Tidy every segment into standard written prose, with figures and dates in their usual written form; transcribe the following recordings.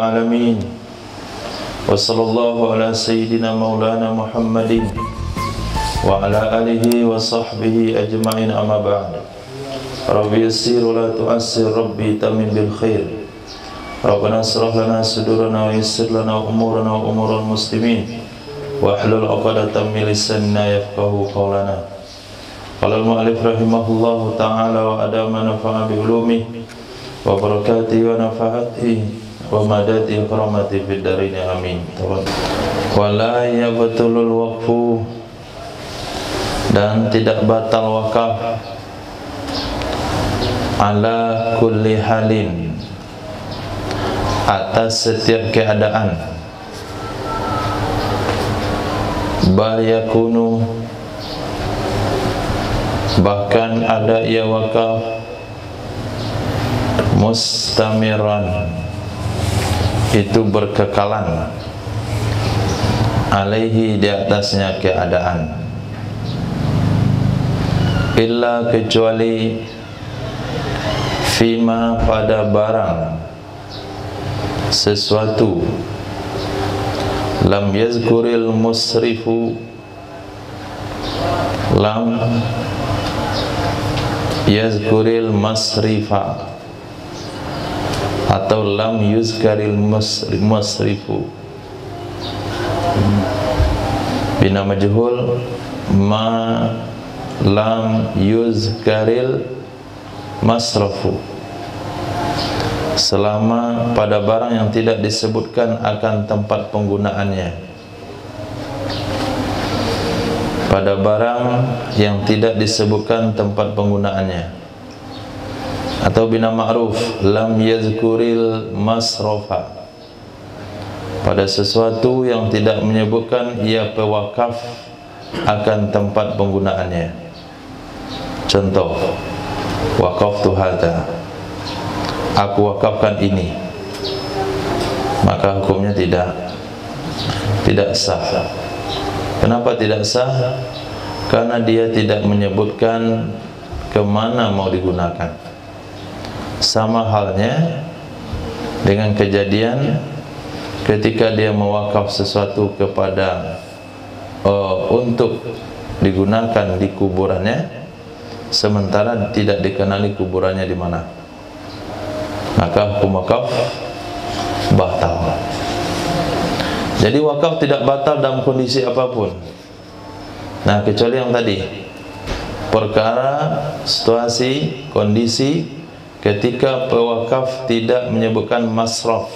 Alamin. Wa sallallahu ala sayyidina maulana Muhammadin wa ala alihi wa sahbihi ajma'in, amma ba'd. Rabbi yassir wa la tu'assir, Rabbi tamim bil khair. Rabbana asrah lana sudurana wa yassir lana umurana wa umural muslimin wa ahlul 'uqdatam min lisanina yafqahu qawlana. Qala al-mu'allif rahimahullahu ta'ala wa adama nafa'a bi ulumihi wa barakatihi wa nafa'atihi wa madati karamati fid darini, amin. Wala yabtulul waqfu, dan tidak batal wakaf, ala kulli halin, atas setiap keadaan, bal yakunu, bahkan ada ia wakaf mustamiran, itu berkekalan, alaihi, di atasnya keadaan, illa, kecuali, fima, pada barang, sesuatu, lam yazkuril musrifu, lam yazkuril masrifa, atau lam yuzkaril masrifu, bina majhul, ma lam yuzkaril masrafu, selama pada barang yang tidak disebutkan akan tempat penggunaannya, pada barang yang tidak disebutkan tempat penggunaannya. Atau bina ma'ruf, lam yazkuril masrafa, pada sesuatu yang tidak menyebutkan ia pewakaf akan tempat penggunaannya. Contoh, wakaftu hadza, aku wakafkan ini, maka hukumnya tidak sah. Kenapa tidak sah? Karena dia tidak menyebutkan kemana mau digunakan. Sama halnya dengan kejadian ketika dia mewakaf sesuatu kepada untuk digunakan di kuburannya, sementara tidak dikenali kuburannya di mana, maka hukum wakaf batal. Jadi wakaf tidak batal dalam kondisi apapun. Nah, kecuali yang tadi, perkara, situasi, kondisi ketika pewakaf tidak menyebutkan masraf.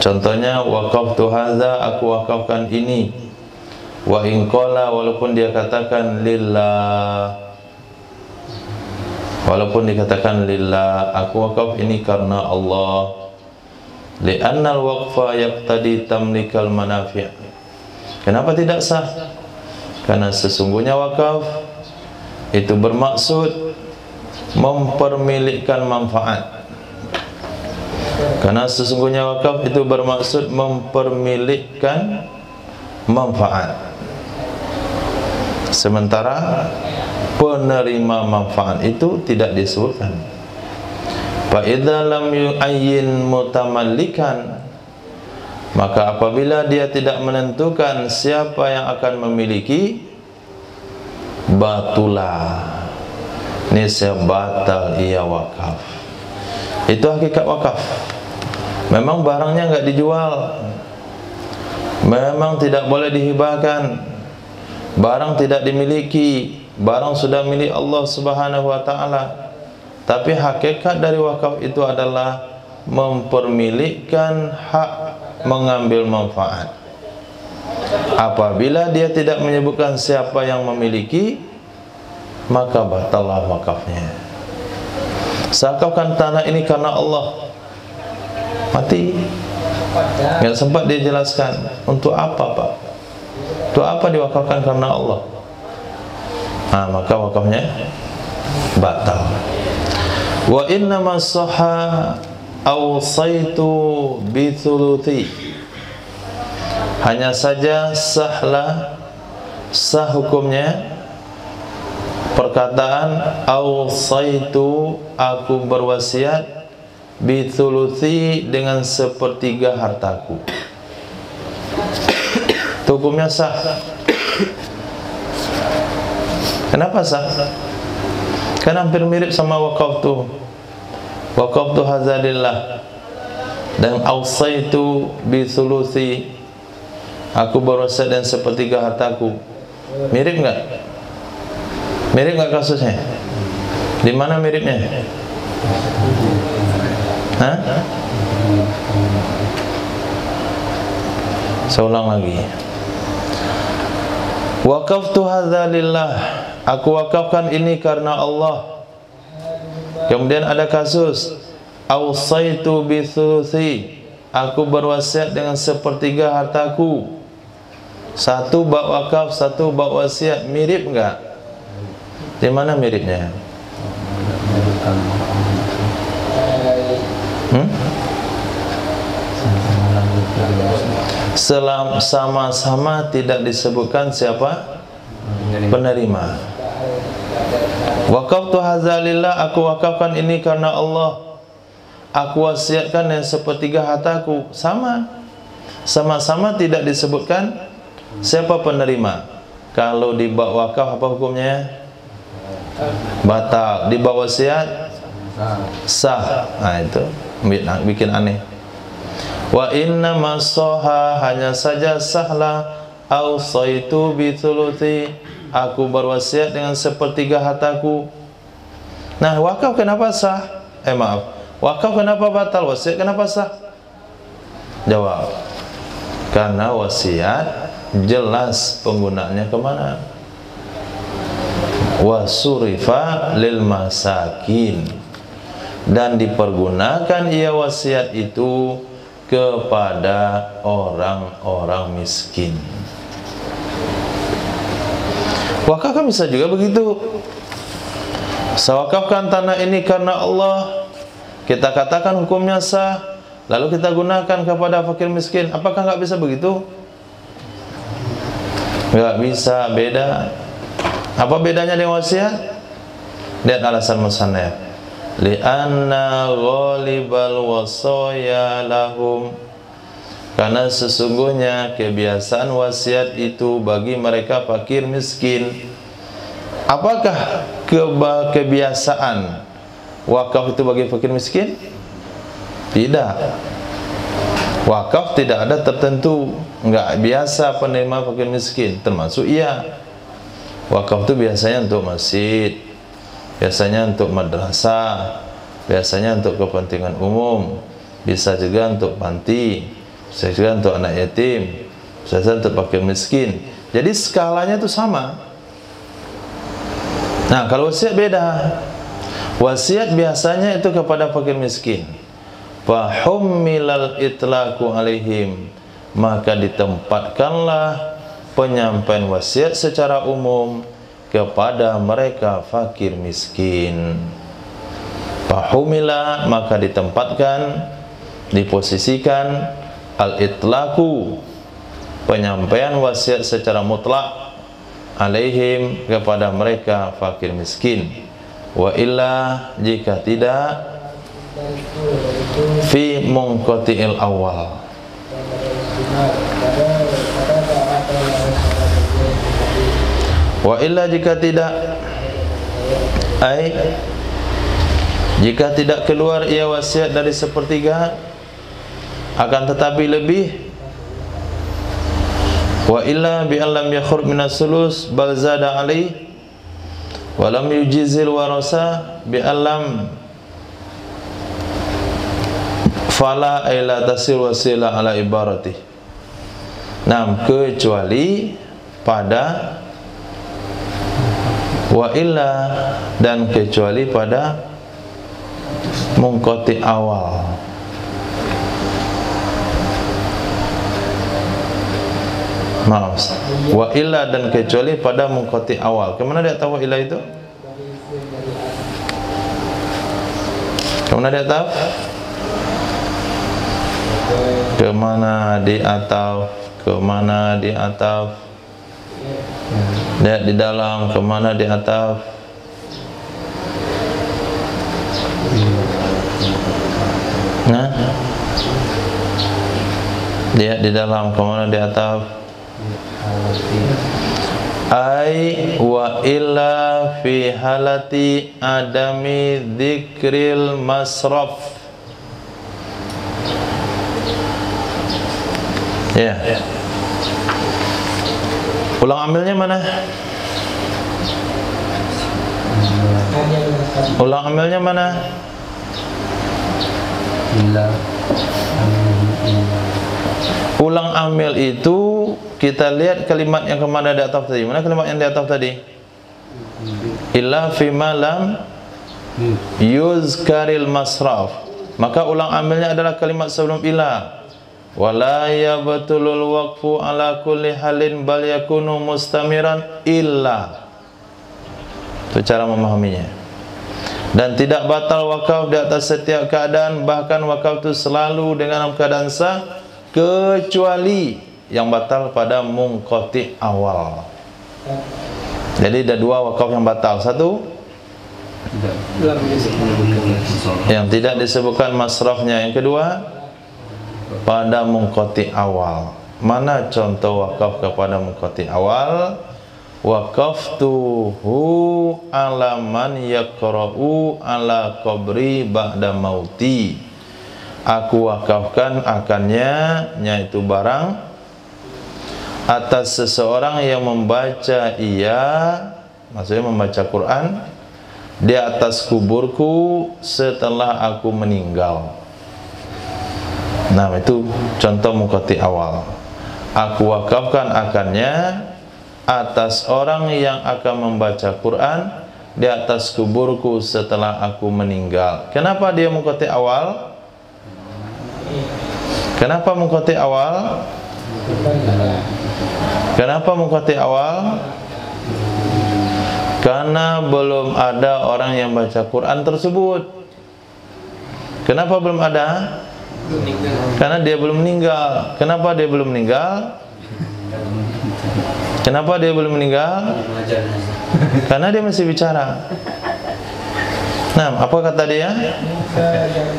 Contohnya, wakaftu hadza, aku wakafkan ini, wa in qala, walaupun dia katakan lillah, walaupun dikatakan lillah, aku wakaf ini karena Allah. Li'annal waqfa yaqtadi tamlikal manafi'. Kenapa tidak sah? Karena sesungguhnya wakaf itu bermaksud mempermilikkan manfaat. Karena sesungguhnya wakaf itu bermaksud mempermilikkan manfaat, sementara penerima manfaat itu tidak disebutkan. Fa idza lam yu'ayyin mutamallikan, maka apabila dia tidak menentukan siapa yang akan memiliki, batulah, nisya batal ia wakaf. Itu hakikat wakaf. Memang barangnya enggak dijual, memang tidak boleh dihibahkan, barang tidak dimiliki, barang sudah milik Allah Subhanahu wa ta'ala. Tapi hakikat dari wakaf itu adalah mempermilikkan hak mengambil manfaat. Apabila dia tidak menyebutkan siapa yang memiliki, maka batallah wakafnya. Sakafkan tanah ini karena Allah, mati. Nggak sempat dia jelaskan untuk apa, Pak? Untuk apa diwakafkan karena Allah? Nah, maka wakafnya batal. Wa inna masaha awsaitu bi thuluthi, hanya saja sah hukumnya perkataan awsaitu, aku berwasiat, bithuluthi dengan sepertiga hartaku. Hukumnya sah. Kenapa sah? Kan hampir mirip sama waqaftu hadza lillah dan awsaitu bithuluthi, aku berwasiat dan sepertiga hartaku. Mirip enggak? Mirip enggak kasusnya? Di mana miripnya? Hah? Saya ulang lagi. Waqaftu hadza lillah, aku wakafkan ini karena Allah. Kemudian ada kasus awsaitu bithuluthi, aku berwasiat dengan sepertiga hartaku. Satu bab wakaf, satu bab wasiat. Mirip enggak? Di mana miripnya? Sama-sama tidak disebutkan siapa penerima. Waqaftu hadza lillah, aku wakafkan ini karena Allah. Aku wasiatkan yang sepertiga hartaku. Sama-sama tidak disebutkan siapa penerima. Kalau di bab wakaf apa hukumnya? Batal. Di bab wasiat sah. Nah itu bikin aneh. Wa inna masoha, hanya saja sahlah awsaitu bithuluthi, aku berwasiat dengan sepertiga hartaku. Nah, wakaf kenapa sah? Wakaf kenapa batal? Wasiat kenapa sah? Jawab, karena wasiat jelas penggunaannya kemana. Wasurifa lil masakin, dan dipergunakan ia wasiat itu kepada orang-orang miskin. Wakaf kan bisa juga begitu. Saya wakafkan tanah ini karena Allah, kita katakan hukumnya sah, lalu kita gunakan kepada fakir miskin. Apakah nggak bisa begitu? Nggak bisa, beda. Apa bedanya dengan wasiat? Lihat alasan musannaf. Li'anna ghalibal wasaya lahum, karena sesungguhnya kebiasaan wasiat itu bagi mereka fakir miskin. Apakah kebiasaan wakaf itu bagi fakir miskin? Tidak. Wakaf tidak ada tertentu, enggak biasa penerima fakir miskin, termasuk iya. Wakaf itu biasanya untuk masjid, biasanya untuk madrasah, biasanya untuk kepentingan umum, bisa juga untuk panti, bisa juga untuk anak yatim, bisa juga untuk fakir miskin. Jadi skalanya itu sama. Nah, kalau wasiat beda. Wasiat biasanya itu kepada fakir miskin. Fa hummilal itlaqu alaihim, maka ditempatkanlah penyampaian wasiat secara umum kepada mereka fakir miskin. Fahumila, maka ditempatkan, diposisikan al-itlaqu, penyampaian wasiat secara mutlak, alaihim, kepada mereka fakir miskin. Wa illa, jika tidak, fi munqati'il awal, wa illa, jika tidak, jika tidak keluar ia wasiat dari sepertiga, akan tetapi lebih, wa illa bi allam yakhur minas sulus bal zada alai wa lam yujizil warasa bi allam fala ila tasir wasila ala ibarati. Nah, kecuali pada wa illa, dan kecuali pada mungkoti awal. Maaf, wa illa, dan kecuali pada mungkoti awal. Kemana dia tahu wa illa itu? Kemana dia tahu? Kemana di ataf? Kemana di ataf? Lihat di dalam, kemana di ataf? Lihat di dalam, kemana di atas? Ai wa illa fi halati adami dzikril masraf. Ya. Ulang amilnya mana? Ulang amilnya mana? Ulang amil itu kita lihat kalimat yang kemana di atas tadi. Mana kalimat yang di atas tadi? Illa fima lam yuzkaril masraf. Maka ulang amilnya adalah kalimat sebelum ila. Wala yabtulul waqfu ala kulli halin bal yakunu mustamiran illa. Itu cara memahaminya. Dan tidak batal wakaf di atas setiap keadaan, bahkan wakaf itu selalu dengan keadaan sah, kecuali yang batal pada munqati awal. Jadi ada dua wakaf yang batal. Satu, yang tidak disebutkan masrafnya. Yang kedua, pada munqati awal. Mana contoh wakaf kepada munqati awal? Waqaftuhu ala man yaqra'u ala qabri ba'da mauti. Aku wakafkan akannya, yaitu barang, atas seseorang yang membaca maksudnya membaca Quran di atas kuburku setelah aku meninggal. Nah, itu contoh munqati awal. Aku wakafkan akannya atas orang yang akan membaca Quran di atas kuburku setelah aku meninggal. Kenapa dia munqati awal? Kenapa munqati awal? Kenapa munqati awal? Karena belum ada orang yang baca Quran tersebut. Kenapa belum ada? Karena dia belum meninggal. Kenapa dia belum meninggal? Kenapa dia belum meninggal? Karena dia masih bicara. Nah, apa kata dia?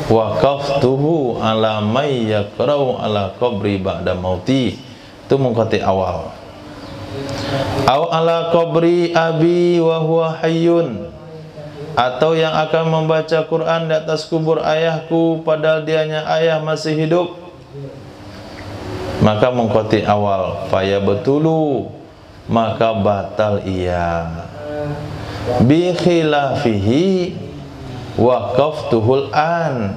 Waqaftuhu ala may yaqra'u ala qabri ba'da mauti. Itu munqati awal. Aw ala qabri abi wa huwa hayyun. Atau yang akan membaca Quran di atas kubur ayahku padahal dianya ayah masih hidup. Maka munqati awal. Faya betulu, maka batal ia. Bi khilafihi waqaftuhul an.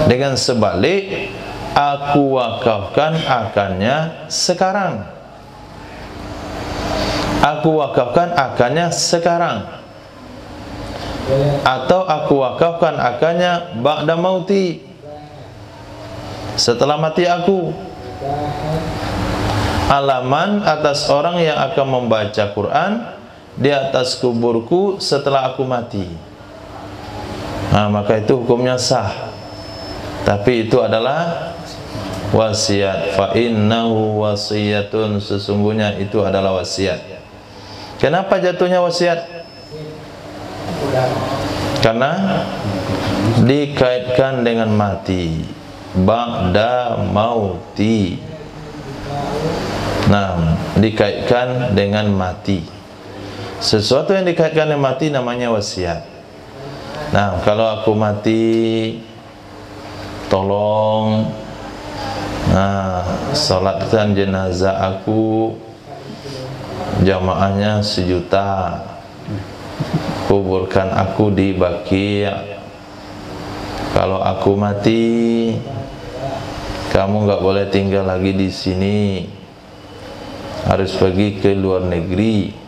Dengan sebalik, aku wakafkan akannya sekarang. Aku wakafkan akannya sekarang. Atau aku wakafkan akannya ba'da mauti, setelah mati aku. Alaman atas orang yang akan membaca Quran di atas kuburku setelah aku mati. Nah, maka itu hukumnya sah. Tapi itu adalah wasiat. Fa innahu wasiyatun, sesungguhnya itu adalah wasiat. Kenapa jatuhnya wasiat? Karena dikaitkan dengan mati. Ba'da mauti. Nah, dikaitkan dengan mati. Sesuatu yang dikaitkan dengan mati namanya wasiat. Nah, kalau aku mati, tolong salatkan jenazah aku, jamaahnya 1 juta, kuburkan aku di Baqi'. Kalau aku mati, kamu nggak boleh tinggal lagi di sini, harus pergi ke luar negeri.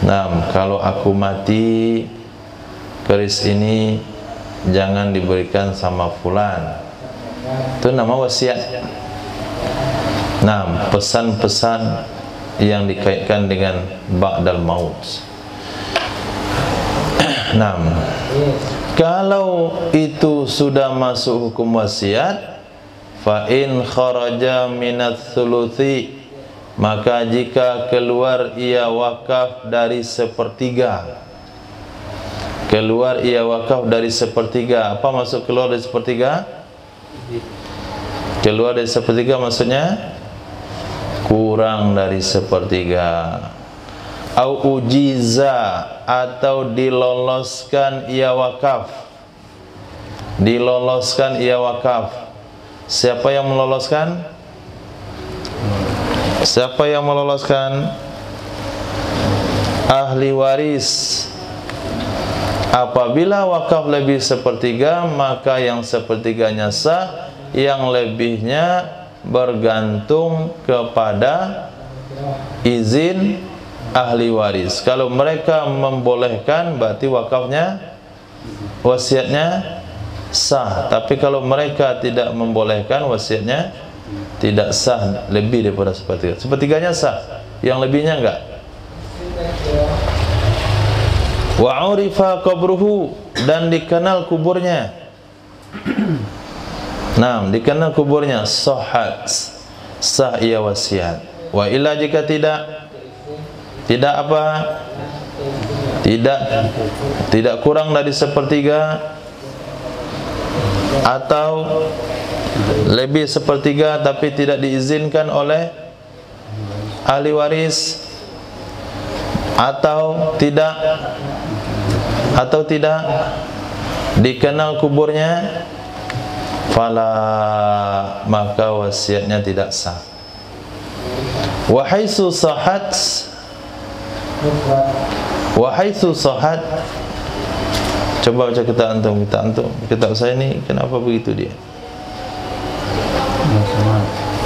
Nah, kalau aku mati, keris ini jangan diberikan sama fulan. Itu nama wasiat. Nah, pesan-pesan yang dikaitkan dengan ba'dal maut. Nah, kalau itu sudah masuk hukum wasiat, fa in kharaja minats thuluthi, maka jika keluar ia wakaf dari 1/3. Keluar ia wakaf dari 1/3. Apa maksud keluar dari 1/3? Keluar dari sepertiga maksudnya kurang dari sepertiga. Au ujiza, atau diloloskan ia wakaf. Diloloskan ia wakaf. Siapa yang meloloskan? Siapa yang meloloskan? Ahli waris. Apabila wakaf lebih sepertiga, maka yang sepertiganya sah, yang lebihnya bergantung kepada izin ahli waris. Kalau mereka membolehkan, berarti wakafnya, wasiatnya sah. Tapi kalau mereka tidak membolehkan, wasiatnya tidak sah lebih daripada sepertiga. Sepertiganya sah, yang lebihnya enggak. Wa urifa qabruhu, dan dikenal kuburnya. Nah, dikenal kuburnya, sahhat, sah ia wasiat. Wa illa, jika tidak apa? Tidak kurang dari sepertiga atau lebih sepertiga tapi tidak diizinkan oleh ahli waris, atau tidak dikenal kuburnya, fala, maka wasiatnya tidak sah. Wa haitsu sahhat, coba baca kita antum, kitab saya ini kenapa begitu dia?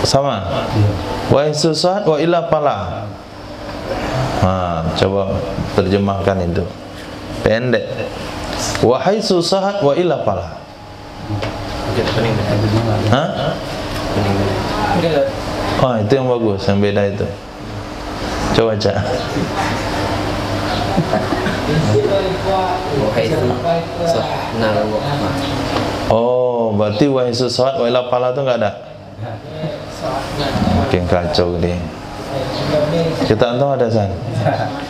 Sama. Wa haitsu sahhat wa illa fala. Coba terjemahkan itu. Pendek. Wa haitsu sahhat wa illa fala. Itu yang bagus, yang beda itu. Coba baca. Oh, berarti wa haitsu sahhat wa illa fala itu enggak ada. Makin kacau dia. Kita antum ada san?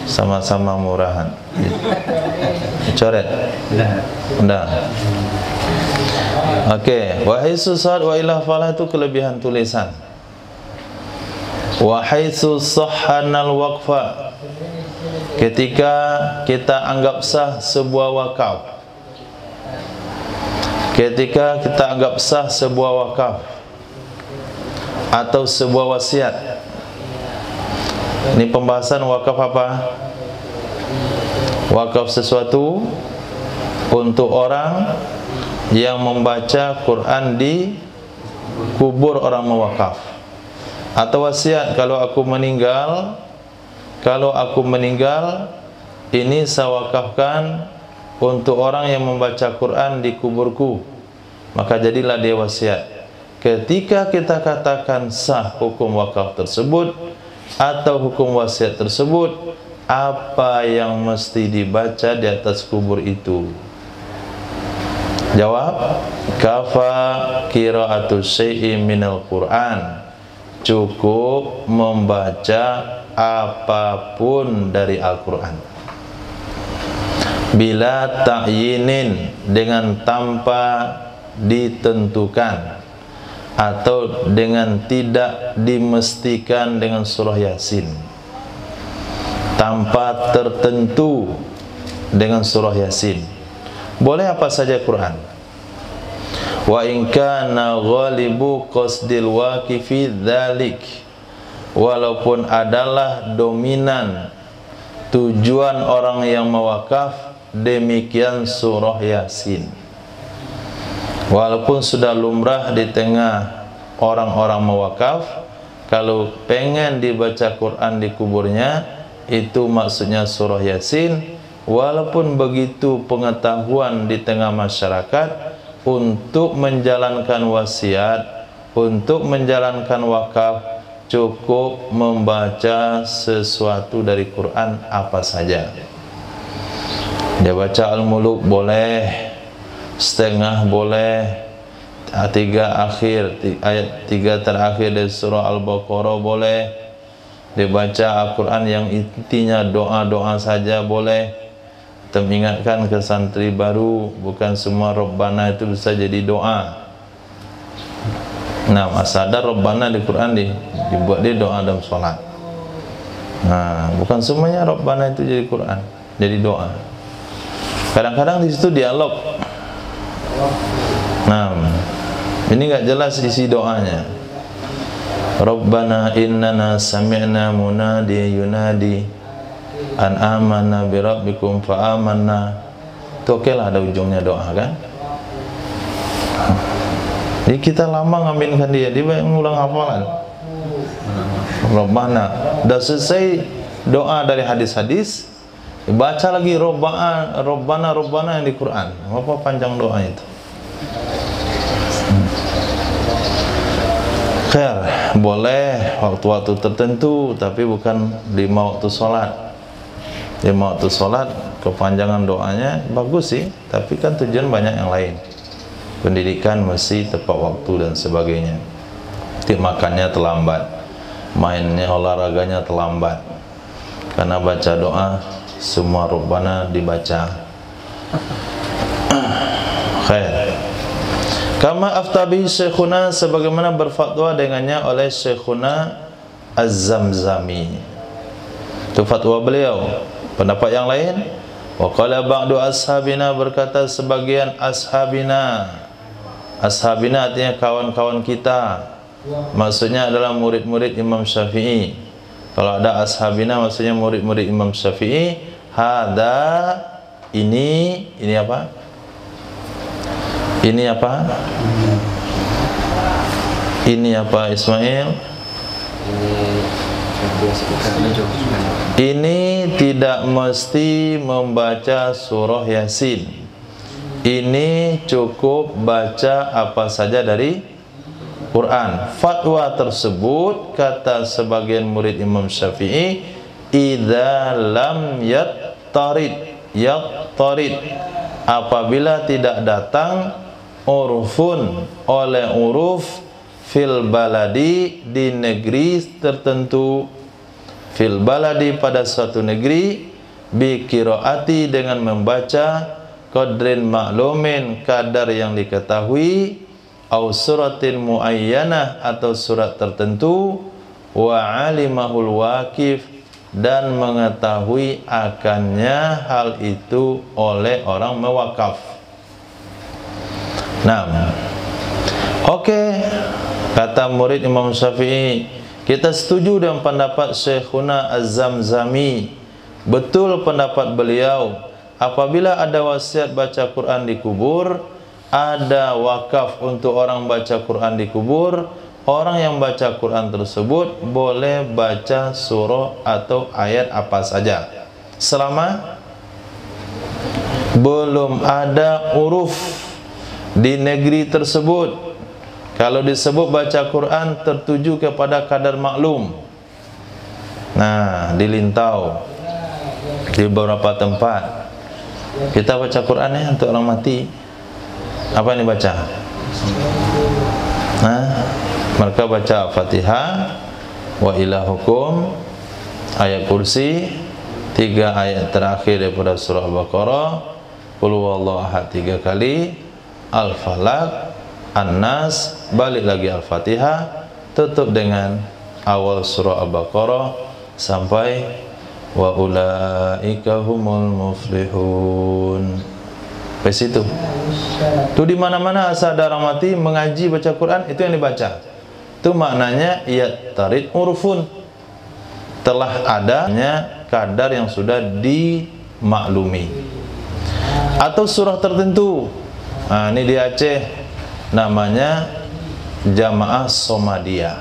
Sama-sama murahan. Coret. Udah. Oke, wa haitsu sahhat wa illa fala itu kelebihan tulisan. Wa haitsu sahhanal waqfa, ketika kita anggap sah sebuah wakaf. Ketika kita anggap sah sebuah wakaf atau sebuah wasiat. Ini pembahasan wakaf apa? Wakaf sesuatu untuk orang yang membaca Quran di kubur orang mewakaf. Atau wasiat, kalau aku meninggal, ini saya wakafkan untuk orang yang membaca Quran di kuburku, maka jadilah dia wasiat. Ketika kita katakan sah hukum wakaf tersebut atau hukum wasiat tersebut, apa yang mesti dibaca di atas kubur itu? Jawab, kafa qira'atu syai'in minal Qur'an, cukup membaca apapun dari Al-Quran. Bila ta'yinin, dengan tanpa ditentukan atau dengan tidak dimestikan dengan surah Yasin, tanpa tertentu dengan surah Yasin. Boleh apa saja Quran. Wa in kana ghalibu qasdil waqifi dzalik, walaupun adalah dominan tujuan orang yang mewakaf demikian surah Yasin. Walaupun sudah lumrah di tengah orang-orang mewakaf, kalau pengen dibaca Quran di kuburnya, itu maksudnya surah Yasin. Walaupun begitu pengetahuan di tengah masyarakat, untuk menjalankan wasiat, untuk menjalankan wakaf, cukup membaca sesuatu dari Quran apa saja. Dia baca Al-Muluk boleh, setengah boleh, ayat 3 terakhir dari surah Al-Baqarah boleh. Dia baca Al-Quran yang intinya doa-doa saja boleh. Kita mengingatkan ke santri baru, bukan semua Rabbana itu bisa jadi doa. Nah, sadar Rabbana di Quran dibuat dia doa dalam sholat. Nah, bukan semuanya Rabbana itu jadi Quran, jadi doa. Kadang-kadang di situ dialog. Nah, ini nggak jelas isi doanya. Rabbana innana sami'na munadi yunadi an amanna bi rabbikum fa amanna. Itu oke lah, ada ujungnya doa kan. Jadi kita lama ngaminkan dia banyak ngulang hafalan. Rabbana, udah selesai doa dari hadis-hadis, baca lagi Rabbana yang di Quran. Apa panjang doa itu? Khair, boleh waktu-waktu tertentu, tapi bukan 5 waktu sholat. 5 waktu sholat, kepanjangan doanya bagus sih, tapi kan tujuan banyak yang lain. Pendidikan mesti tepat waktu dan sebagainya. Makannya terlambat, mainnya olahraganya terlambat, karena baca doa semua Rabbana dibaca. Khair. Kama aftabi Syekhuna, sebagaimana berfatwa dengannya oleh Syekhuna Az-Zamzami. Itu fatwa beliau. Pendapat yang lain, wa qala ba'du ashabina, berkata sebagian ashabina. Ashabina artinya kawan-kawan kita, maksudnya adalah murid-murid Imam Syafi'i. Kalau ada ashabina maksudnya murid-murid Imam Syafi'i. Hada, ini apa? Ini apa? Ini apa Ismail? Ini tidak mesti membaca surah Yasin. Ini cukup baca apa saja dari Quran. Fatwa tersebut, kata sebagian murid Imam Syafi'i, idza lam yattarid, apabila tidak datang urfun, oleh uruf, fil baladi, di negeri tertentu, fil baladi, pada suatu negeri, bi qiraati, dengan membaca, qadrin ma'lumin, kadar yang diketahui, au suratin muayyanah, atau surat tertentu, wa alimahul waqif, dan mengetahui akannya hal itu oleh orang mewakaf. Nah, oke, kata murid Imam Syafi'i, kita setuju dengan pendapat Syekhuna Az-Zamzami. Betul pendapat beliau, apabila ada wasiat baca Quran di kubur, ada wakaf untuk orang baca Quran di kubur, orang yang baca Quran tersebut boleh baca surah atau ayat apa saja, selama belum ada uruf di negeri tersebut. Kalau disebut baca Quran tertuju kepada kadar maklum. Nah, di Lintau, di beberapa tempat kita baca Quran ya untuk orang mati. Apa yang dibaca? Nah, mereka baca Fatihah, wa ilahukum, ayat kursi, 3 ayat terakhir daripada surah Al-Baqarah, qul huwallahu ahad 3 kali, Al-Falaq, An-Nas, balik lagi Al-Fatihah, tutup dengan awal surah Al-Baqarah sampai wa ulaika humul muflihun. Sampai situ. Itu di mana-mana asal ada orang mati mengaji baca Quran, itu yang dibaca. Itu maknanya yattarid urfun, telah adanya kadar yang sudah dimaklumi. Atau surah tertentu. Nah, ini di Aceh namanya Jamaah Somadiyah.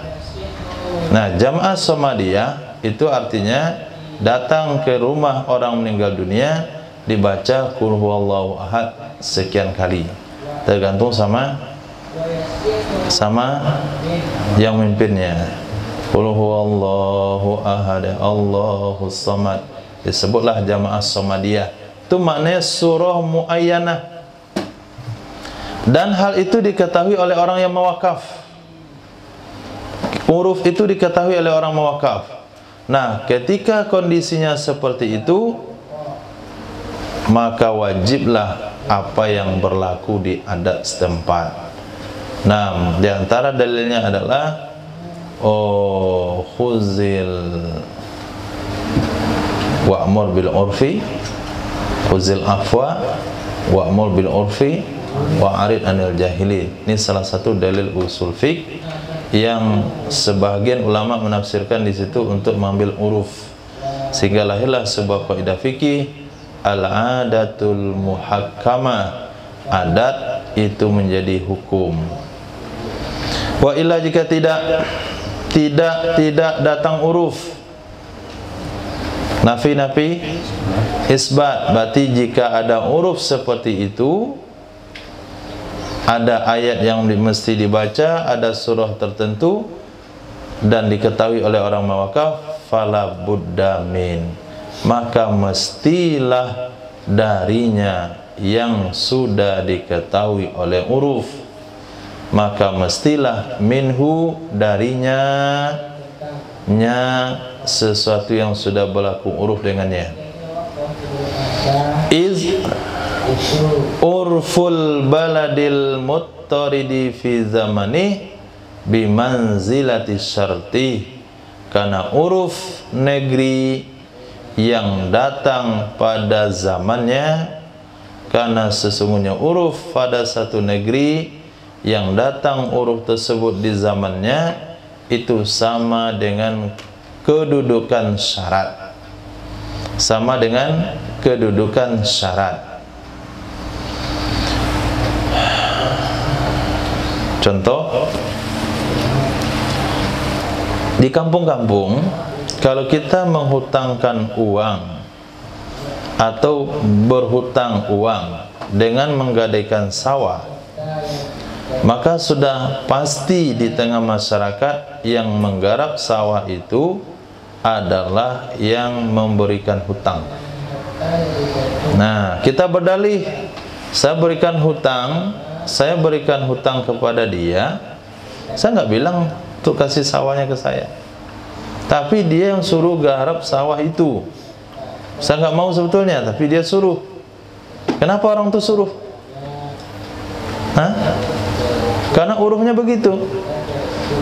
Nah, Jamaah Somadiyah itu artinya datang ke rumah orang meninggal dunia, dibaca qul huwallahu ahad sekian kali, tergantung sama yang memimpinnya. Qul huwallahu ahad Allahus samad, disebutlah Jamaah Somadiyah. Itu maknanya surah muayyanah, dan hal itu diketahui oleh orang yang mewakaf. Huruf itu diketahui oleh orang mewakaf. Nah, ketika kondisinya seperti itu, maka wajiblah apa yang berlaku di adat setempat. Nah, di antara dalilnya adalah khuzil wa'mur bil urfi, khuzil afwa wa'mur bil urfi wa'arid anil jahili. Ini salah satu dalil usul fiqh yang sebahagian ulama menafsirkan di situ untuk mengambil uruf, sehingga lahirlah sebuah kaidah fikih al-adatul muhakkamah, adat itu menjadi hukum. Wa illa jika tidak datang uruf, nafi isbat, berarti jika ada uruf seperti itu, ada ayat yang mesti dibaca, ada surah tertentu dan diketahui oleh orang mawakaf, fala budda min, maka mestilah darinya yang sudah diketahui oleh uruf, maka mestilah minhu darinya sesuatu yang sudah berlaku uruf dengannya. Iz urful baladil muttaridi fi zamani bimanzilati syarti, karena uruf negeri yang datang pada zamannya, karena sesungguhnya uruf pada satu negeri yang datang uruf tersebut di zamannya itu sama dengan kedudukan syarat, sama dengan kedudukan syarat. Contoh, di kampung-kampung kalau kita menghutangkan uang atau berhutang uang dengan menggadaikan sawah, maka sudah pasti di tengah masyarakat yang menggarap sawah itu adalah yang memberikan hutang. Nah, kita berdalih, saya berikan hutang kepada dia, saya nggak bilang untuk kasih sawahnya ke saya, tapi dia yang suruh garap sawah itu. Saya nggak mau sebetulnya, tapi dia suruh. Kenapa orang itu suruh? Karena urufnya begitu.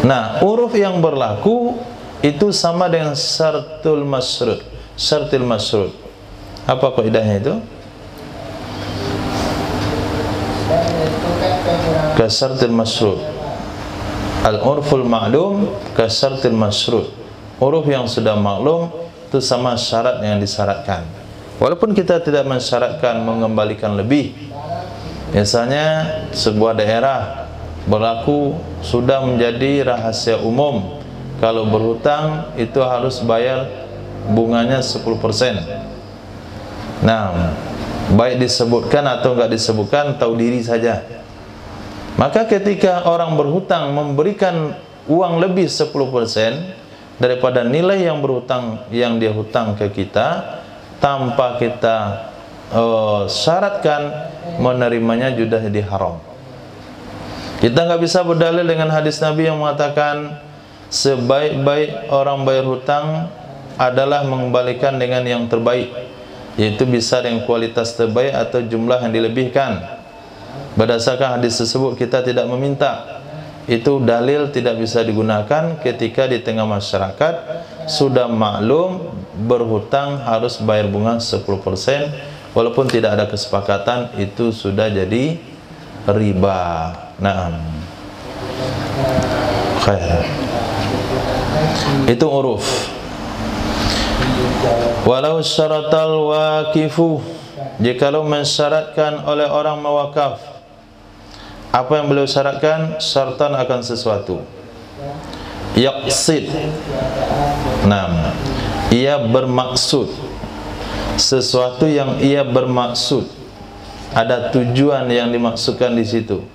Nah, uruf yang berlaku itu sama dengan syartul masyrut. Syartul masyrut. Apa kaidahnya itu? Kasyartul masyrut. Al-urful ma'lum kasyartul masyrut. Uruf yang sudah maklum itu sama syarat yang disyaratkan. Walaupun kita tidak mensyaratkan mengembalikan lebih. Misalnya sebuah daerah berlaku sudah menjadi rahasia umum, kalau berhutang itu harus bayar bunganya 10%. Nah, baik disebutkan atau enggak disebutkan, tahu diri saja. Maka ketika orang berhutang memberikan uang lebih 10% daripada nilai yang berhutang, yang dia hutang ke kita, tanpa kita syaratkan, menerimanya sudah jadi haram. Kita nggak bisa berdalil dengan hadis Nabi yang mengatakan sebaik-baik orang bayar hutang adalah mengembalikan dengan yang terbaik, yaitu bisa dengan kualitas terbaik atau jumlah yang dilebihkan. Berdasarkan hadis tersebut kita tidak meminta. Itu dalil tidak bisa digunakan ketika di tengah masyarakat sudah maklum berhutang harus bayar bunga 10%, walaupun tidak ada kesepakatan, itu sudah jadi riba. Naam. Khair. Itu uruf. Walau syaratal waqifu, jikalau mensyaratkan oleh orang mewakaf. Apa yang beliau syaratkan? Syaratan akan sesuatu. Yaqsid. Naam. Ia bermaksud. Sesuatu yang ia bermaksud. Ada tujuan yang dimaksudkan di situ.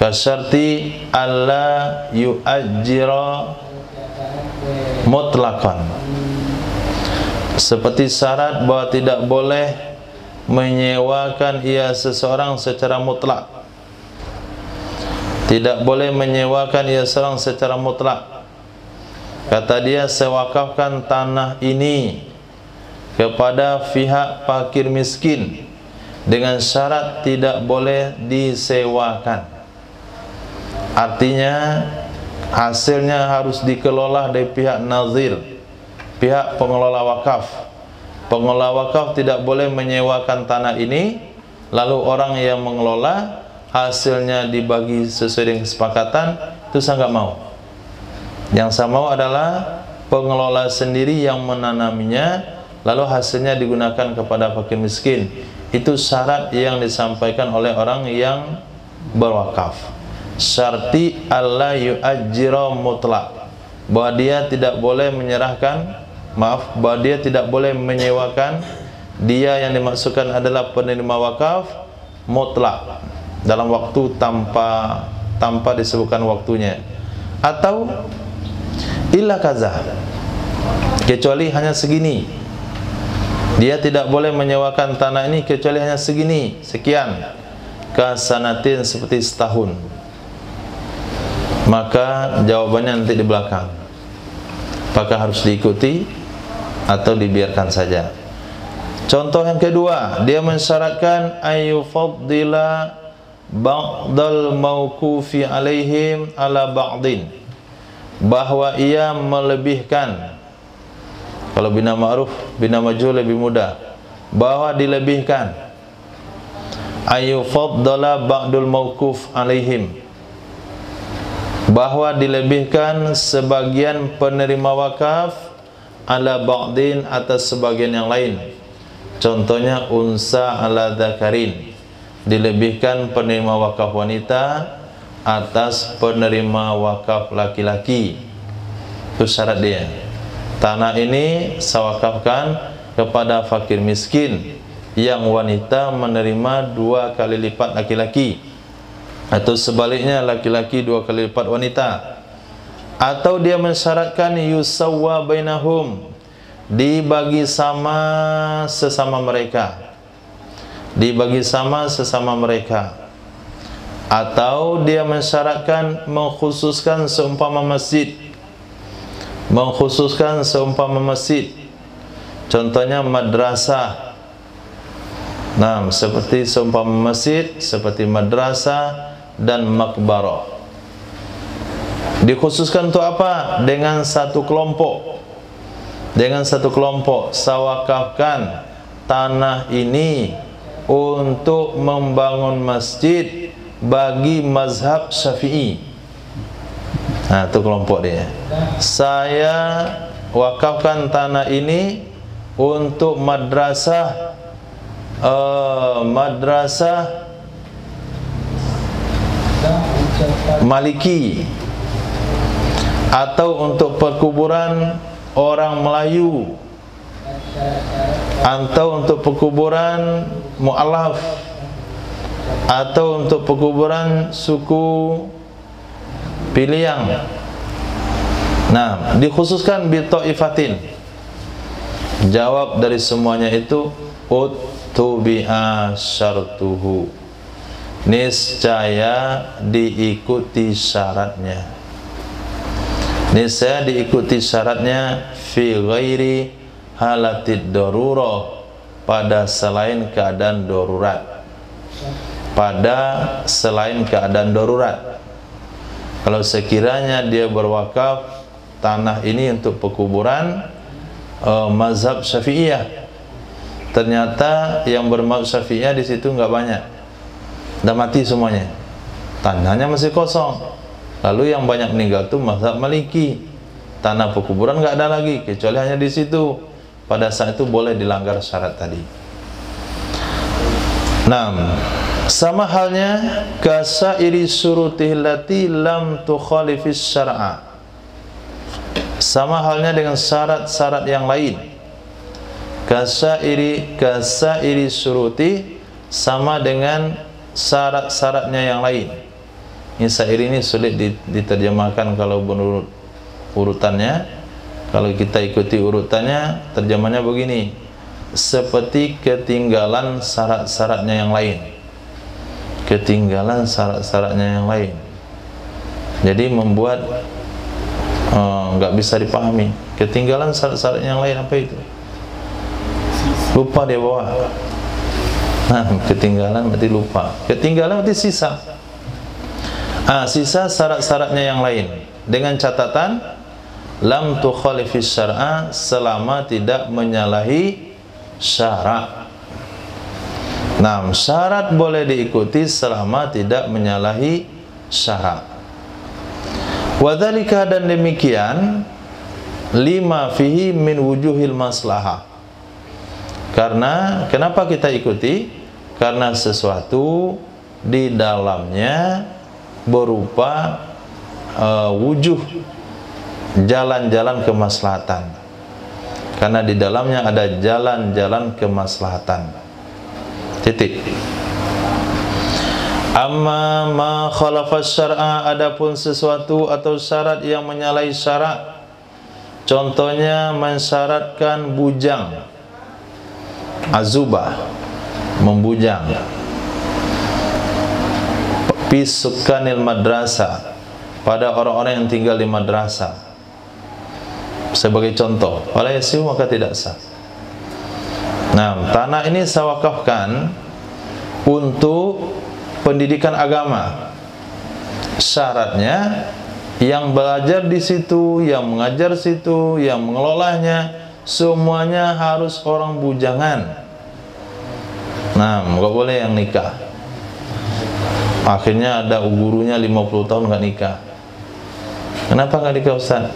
Kasyarti alla yu'ajjira mutlaqan, seperti syarat bahwa tidak boleh menyewakan ia seseorang secara mutlak. Tidak boleh menyewakan ia seseorang secara mutlak. Kata dia, saya wakafkan tanah ini kepada pihak fakir miskin dengan syarat tidak boleh disewakan. Artinya hasilnya harus dikelola dari pihak nazir, pihak pengelola wakaf. Pengelola wakaf tidak boleh menyewakan tanah ini lalu orang yang mengelola hasilnya dibagi sesuai dengan kesepakatan. Itu saya nggak mau. Yang saya mau adalah pengelola sendiri yang menanaminya lalu hasilnya digunakan kepada fakir miskin. Itu syarat yang disampaikan oleh orang yang berwakaf. Syarti alla yu'ajjira mutlak, bahwa dia tidak boleh menyerahkan, bahwa dia tidak boleh menyewakan. Dia yang dimaksudkan adalah penerima wakaf mutlak, dalam waktu tanpa disebutkan waktunya, atau illa kaza, kecuali hanya segini. Dia tidak boleh menyewakan tanah ini kecuali hanya segini, sekian, kasanatin, seperti setahun. Maka jawabannya nanti di belakang, apakah harus diikuti atau dibiarkan saja. Contoh yang kedua, dia mensyaratkan ayyufaddila ba'dal mauqufi alaihim ala ba'din, bahwa ia melebihkan. Kalau bina ma'ruf, bina majhul lebih mudah, bahwa dilebihkan. Ayyufaddala ba'dul mauquf alaihim, bahwa dilebihkan sebagian penerima wakaf ala ba'din, atas sebagian yang lain. Contohnya unsa ala dzakarin, dilebihkan penerima wakaf wanita atas penerima wakaf laki-laki. Itu syarat dia. Tanah ini saya wakafkan kepada fakir miskin yang wanita menerima 2 kali lipat laki-laki, atau sebaliknya laki-laki 2 kali lipat wanita. Atau dia mensyaratkan yusawwa bainahum, dibagi sama sesama mereka, dibagi sama sesama mereka. Atau dia mensyaratkan mengkhususkan seumpama masjid, mengkhususkan seumpama masjid, contohnya madrasah. Nah, seperti seumpama masjid, seperti madrasah dan makbarah. Dikhususkan untuk apa? Dengan satu kelompok. Dengan satu kelompok, saya wakafkan tanah ini untuk membangun masjid bagi mazhab Syafi'i. Nah, itu kelompok dia. Saya wakafkan tanah ini untuk madrasah Maliki, atau untuk perkuburan orang Melayu, atau untuk perkuburan mu'alaf, atau untuk perkuburan suku Piliang. Nah, dikhususkan bitaifatin. Jawab dari semuanya itu uttubi'a syartuhu, niscaya diikuti syaratnya. Niscaya diikuti syaratnya fi ghairi halatid darurah, pada selain keadaan darurat. Pada selain keadaan darurat. Kalau sekiranya dia berwakaf tanah ini untuk perkuburan mazhab Syafi'iyah, ternyata yang bermazhab Syafi'iyah di situ enggak banyak, dah mati semuanya, tanahnya masih kosong. Lalu yang banyak meninggal itu mazhab Maliki, tanah perkuburan enggak ada lagi kecuali hanya di situ. Pada saat itu boleh dilanggar syarat tadi. 6. Sama halnya kasairi syurutih lati lam tukhalifis syar'a, sama halnya dengan syarat-syarat yang lain. Kasairi syuruti, sama dengan syarat-syaratnya yang lain. Ini syair ini sulit diterjemahkan kalau menurut urutannya. Kalau kita ikuti urutannya, terjemahnya begini: seperti ketinggalan syarat-syaratnya yang lain. Ketinggalan syarat-syaratnya yang lain, jadi membuat nggak bisa dipahami. Ketinggalan syarat-syaratnya yang lain apa itu? Lupa dia bawa. Nah, ketinggalan berarti lupa. Ketinggalan berarti sisa. Sisa syarat-syaratnya yang lain dengan catatan lam tukhalifis syar'a, selama tidak menyalahi syarat. Nah, syarat boleh diikuti selama tidak menyalahi syarat. Wadzalika, dan demikian, lima fihi min wujuhil maslahah. Karena kenapa kita ikuti? Karena sesuatu di dalamnya berupa wujuh jalan-jalan kemaslahatan. Karena di dalamnya ada jalan-jalan kemaslahatan. Titik. Amma ma khalafas syar'a, adapun sesuatu atau syarat yang menyalahi syarat. Contohnya mensyaratkan bujang, azubah, membujang, pisukanil madrasah, pada orang-orang yang tinggal di madrasah, sebagai contoh, wala yasihu, maka tidak sah. Nah, tanah ini saya wakafkan untuk pendidikan agama. Syaratnya yang belajar di situ, yang mengajar situ, yang mengelolanya, semuanya harus orang bujangan. Nah, nggak boleh yang nikah. Akhirnya ada gurunya 50 tahun nggak nikah. Kenapa nggak nikah, Ustaz?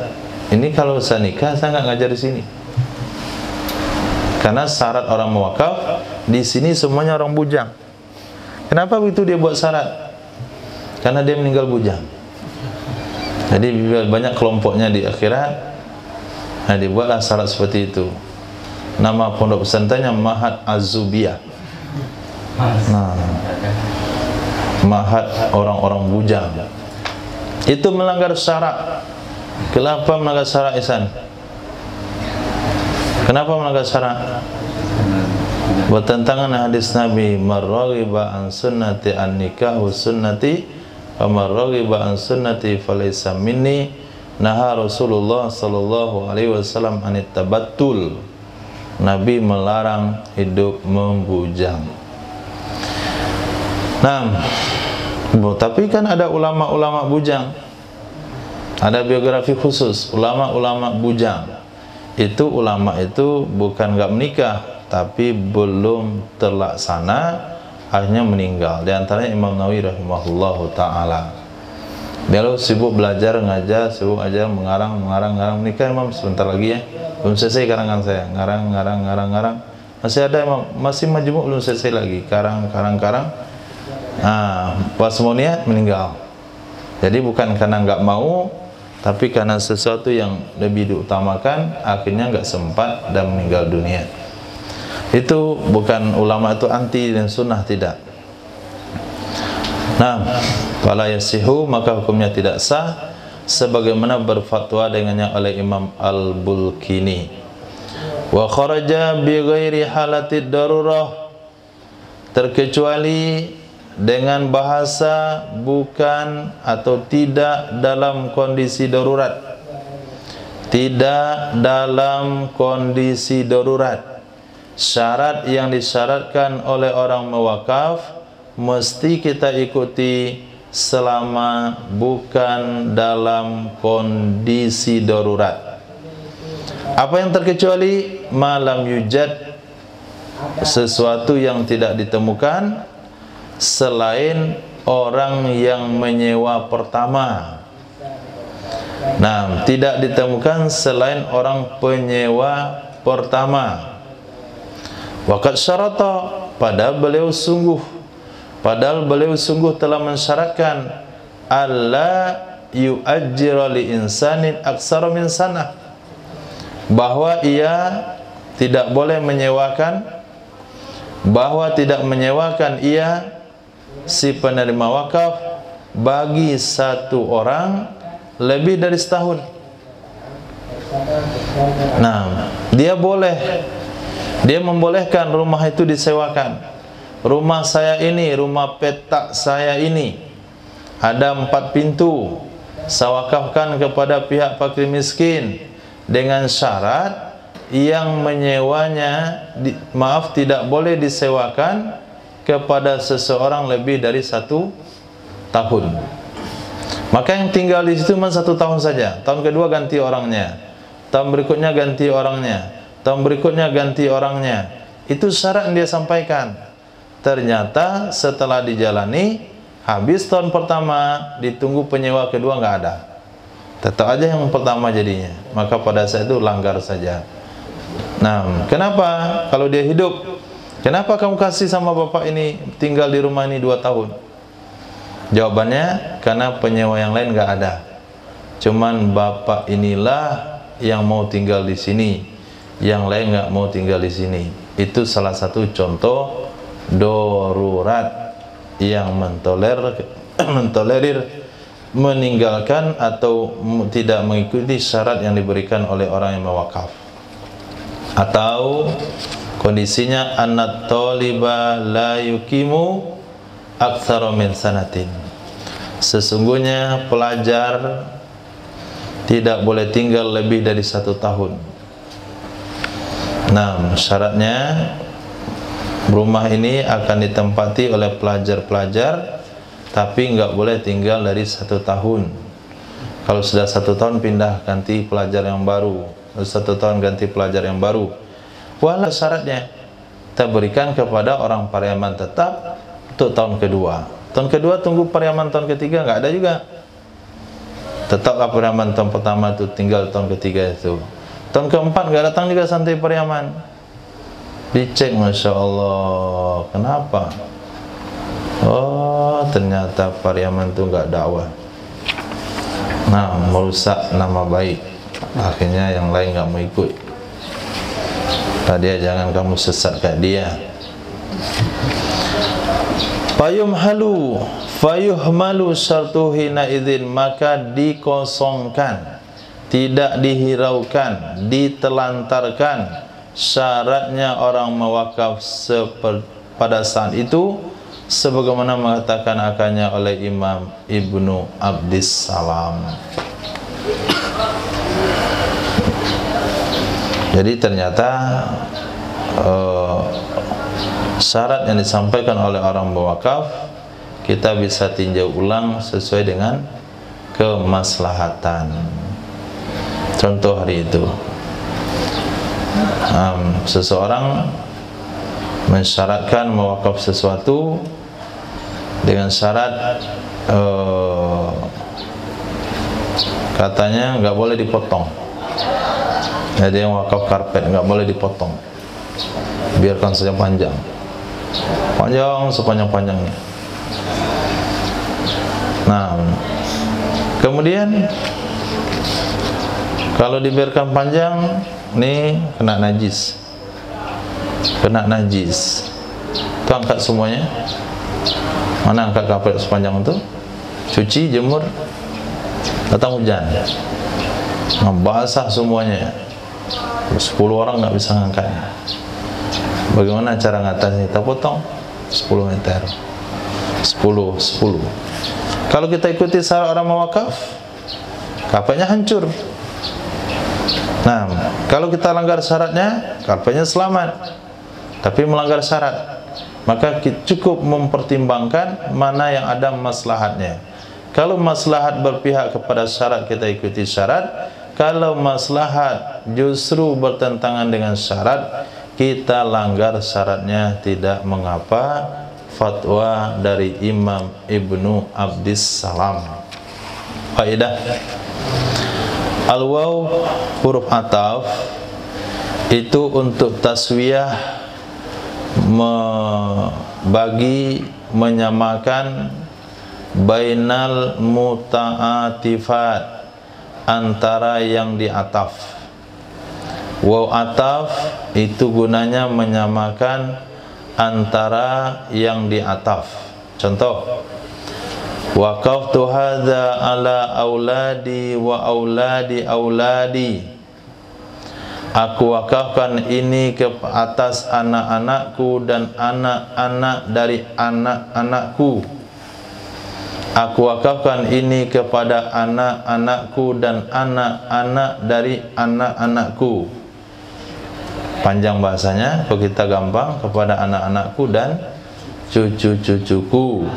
Ini kalau saya nikah, saya nggak ngajar di sini. Karena syarat orang mewakaf di sini semuanya orang bujang. Kenapa begitu dia buat syarat? Karena dia meninggal bujang. Jadi banyak kelompoknya di akhirat. Nah, dibuatlah syarat seperti itu. Nama pondok pesantrennya Mahat Az-Zubiyah. Nah, Mahat orang-orang bujang. Itu melanggar syarat. Kenapa melanggar syarat, Ihsan? Kenapa melanggar syarat? Bertentangan hadis Nabi, marraghiba an sunnati an nikahu sunnati wa marraghiba an sunnati falaysa minni. Naha Rasulullah sallallahu alaihi wasallam anit tabattul. Nabi melarang hidup membujang. Nah, tapi kan ada ulama-ulama bujang. Ada biografi khusus ulama-ulama bujang. Itu ulama itu bukan nggak menikah, tapi belum terlaksana, akhirnya meninggal. Di antaranya Imam Nawawi rahimahullahu taala. Beliau sibuk belajar, ngajar, sibuk aja mengarang, menikah. Imam sebentar lagi ya, belum selesai karangan saya, ngarang. Masih ada Imam, masih majmuk belum selesai lagi, karang. Nah, pas mau niat meninggal. Jadi bukan karena nggak mau, tapi karena sesuatu yang lebih diutamakan, akhirnya nggak sempat dan meninggal dunia. Itu bukan ulama itu anti dan sunnah, tidak. Nah, fala yasihu, maka hukumnya tidak sah, sebagaimana berfatwa dengannya oleh Imam Al-Bulkini. Wa kharaja bi ghairi halatid darurah, terkecuali dengan bahasa bukan atau tidak dalam kondisi darurat. Tidak dalam kondisi darurat. Syarat yang disyaratkan oleh orang mewakaf mesti kita ikuti selama bukan dalam kondisi darurat. Apa yang terkecuali? Malam yujad, sesuatu yang tidak ditemukan selain orang yang menyewa pertama. Nah, tidak ditemukan selain orang penyewa pertama. Waqad syarata, padahal beliau sungguh telah mensyaratkan alla yu'ajjira li insanin aksara min sanah, bahwa ia tidak boleh menyewakan, bahwa tidak menyewakan ia si penerima wakaf bagi satu orang lebih dari setahun. Nah, dia membolehkan rumah itu disewakan. Rumah saya ini, rumah petak saya ini ada 4 pintu, saya wakafkan kepada pihak fakir miskin dengan syarat yang menyewanya tidak boleh disewakan kepada seseorang lebih dari 1 tahun. Maka yang tinggal di situ cuma 1 tahun saja. Tahun kedua ganti orangnya, tahun berikutnya ganti orangnya, tahun berikutnya ganti orangnya. Itu syarat yang dia sampaikan. Ternyata setelah dijalani, habis tahun pertama, ditunggu penyewa kedua nggak ada. Tetap aja yang pertama jadinya. Maka pada saat itu langgar saja. Nah, kenapa? Kalau dia hidup, kenapa kamu kasih sama bapak ini tinggal di rumah ini 2 tahun? Jawabannya, karena penyewa yang lain nggak ada. Cuman bapak inilah yang mau tinggal di sini, yang lain nggak mau tinggal di sini. Itu salah satu contoh darurat yang mentolerir meninggalkan atau tidak mengikuti syarat yang diberikan oleh orang yang mewakaf. Atau kondisinya annat taliba la yukimu aktsara min sanatin. Sesungguhnya pelajar tidak boleh tinggal lebih dari 1 tahun. Nah, syaratnya rumah ini akan ditempati oleh pelajar-pelajar, tapi nggak boleh tinggal dari 1 tahun. Kalau sudah 1 tahun pindah ganti pelajar yang baru, 1 tahun ganti pelajar yang baru. Walau syaratnya kita berikan kepada orang Pariaman tetap untuk tahun kedua. Tahun kedua tunggu Pariaman tahun ketiga nggak ada juga. Tetaplah Pariaman tahun pertama itu tinggal tahun ketiga itu. Tahun keempat nggak datang juga santai Pariaman. Dicek, Masya Allah, kenapa? Oh, ternyata Pariaman itu nggak dakwah. Nah, merusak nama baik. Akhirnya yang lain nggak mau ikut. Dia jangan kamu sesat kayak dia. Fayumhalu fayuhmalu syartu hina idzin, maka dikosongkan, tidak dihiraukan, ditelantarkan syaratnya orang mewakaf pada saat itu, sebagaimana mengatakan akannya oleh Imam Ibnu Abdissalam. Jadi ternyata syarat yang disampaikan oleh orang berwakaf kita bisa tinjau ulang sesuai dengan kemaslahatan. Contoh hari itu, seseorang mensyaratkan mewakaf sesuatu dengan syarat katanya nggak boleh dipotong. Jadi yang wakaf karpet nggak boleh dipotong, biarkan saja panjang sepanjang-panjangnya. Nah, kemudian kalau dibiarkan panjang, nih kena najis, itu angkat semuanya. Mana angkat karpet sepanjang itu? Cuci, jemur, datang hujan, basah semuanya. 10 orang nggak bisa ngangkatnya. Bagaimana cara ngatasi? Kita potong 10 meter, 10. Kalau kita ikuti syarat orang mewakaf, karpetnya hancur. Nah, kalau kita langgar syaratnya, karpetnya selamat, tapi melanggar syarat, maka cukup mempertimbangkan mana yang ada maslahatnya. Kalau maslahat berpihak kepada syarat, kita ikuti syarat. Kalau maslahat justru bertentangan dengan syarat, kita langgar syaratnya, tidak mengapa. Fatwa dari Imam Ibnu Abdissalam. Faedah: al-waw huruf ataf itu untuk taswiyah, membagi, menyamakan bainal muta'atifat, antara yang diataf. Waw ataf itu gunanya menyamakan antara yang diataf. Contoh, waqaftu hadza ala auladi wa auladi auladi, aku wakafkan ini ke atas anak-anakku dan anak-anak dari anak-anakku. Aku wakafkan ini kepada anak-anakku dan anak-anak dari anak-anakku. Panjang bahasanya, kalau kita gampang, kepada anak-anakku dan cucu-cucuku.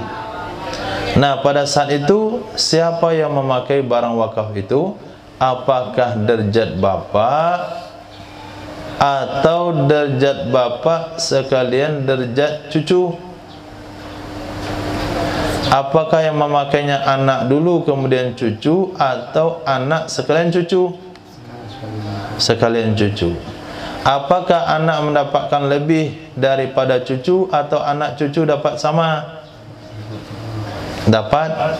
Nah, pada saat itu siapa yang memakai barang wakaf itu, apakah derajat bapa atau derajat bapa sekalian derajat cucu? Apakah yang memakainya anak dulu kemudian cucu, atau anak sekalian cucu? Sekalian cucu. Apakah anak mendapatkan lebih daripada cucu, atau anak cucu dapat sama? Dapat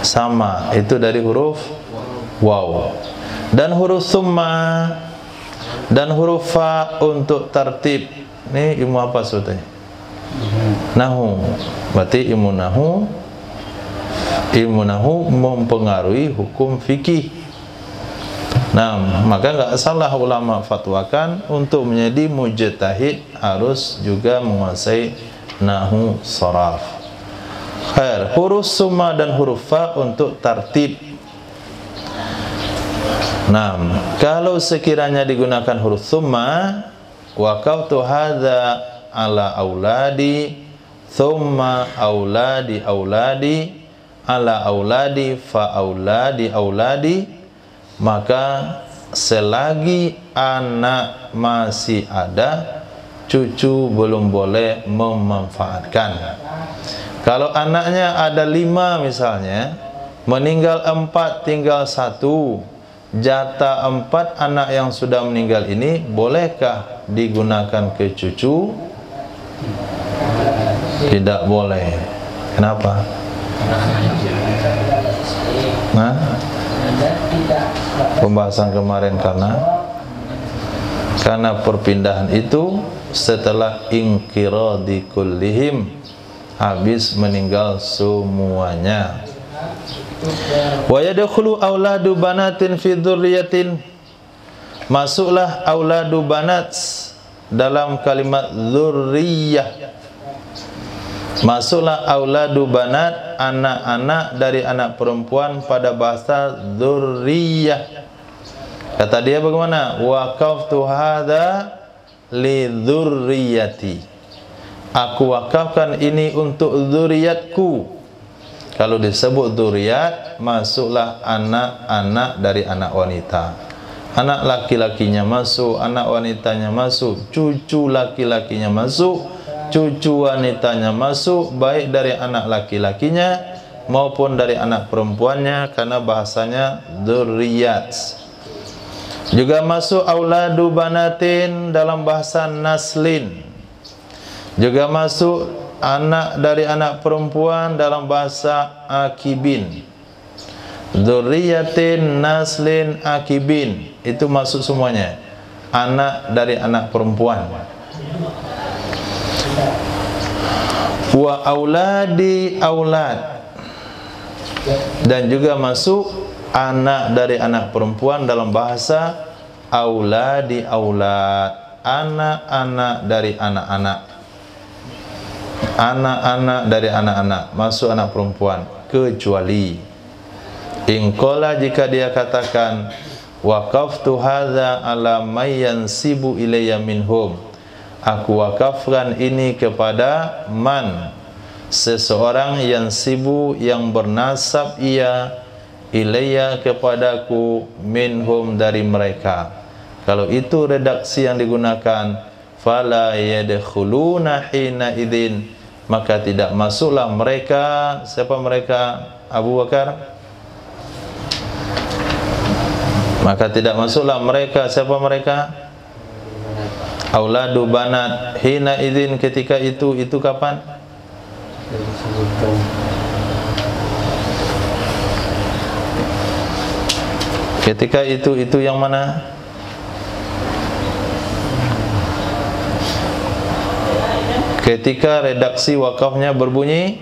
sama. Itu dari huruf waw. Dan huruf summa dan huruf fa untuk tertib. Ini ilmu apa sebetulnya? Nahu. Berarti ilmu nahu mempengaruhi hukum fikih. Nah, maka enggak salah ulama fatwakan untuk menjadi mujtahid harus juga menguasai nahu sharaf. Khair, huruf summa dan huruf fa untuk tertib. Nah, kalau sekiranya digunakan huruf summa, waqaftu hadza ala auladi thumma auladi ala auladi fa auladi, maka selagi anak masih ada, cucu belum boleh memanfaatkan. Kalau anaknya ada 5 misalnya, meninggal 4 tinggal 1, jatah 4 anak yang sudah meninggal ini bolehkah digunakan ke cucu? Tidak boleh. Kenapa? Nah, pembahasan kemarin karena perpindahan itu setelah inqiradi kullihim, habis meninggal semuanya. Wa yadkhulu auladu banatin fi dzurriyyatin, masuklah auladu banat dalam kalimat dzurriyyah. Masuklah auladu banat, anak-anak dari anak perempuan pada bahasa dzurriyyah. Kata dia bagaimana? Waqaftu hadza li dzurriyyati, aku wakafkan ini untuk dzurriyyatku. Kalau disebut dzurriyyat, masuklah anak-anak dari anak wanita. Anak laki-lakinya masuk, anak wanitanya masuk, cucu laki-lakinya masuk, cucu wanitanya masuk, baik dari anak laki-lakinya maupun dari anak perempuannya, karena bahasanya dzurriyyat. Juga masuk auladu banatin dalam bahasa naslin. Juga masuk anak dari anak perempuan dalam bahasa akibin. Dzurriyyatin, naslin, akibin, itu masuk semuanya. Anak dari anak perempuan. Wa auladi aulad, dan juga masuk anak dari anak perempuan dalam bahasa auladi aulad, anak-anak dari anak-anak. Anak-anak dari anak-anak masuk anak perempuan, kecuali ingqala, jika dia katakan waqaftu hadza ala may yansibu ilayya minhum, aku wakafkan ini kepada man, seseorang yang sibu, yang bernasab ia, ilayya, kepadaku, minhum, dari mereka. Kalau itu redaksi yang digunakan, fala yadkhuluna hina idzin, maka tidak masuklah mereka. Siapa mereka? Abu Bakar. Maka tidak masuklah mereka. Siapa mereka? Auladu banat hina idzin, ketika itu kapan? Ketika itu yang mana? Ketika redaksi wakafnya berbunyi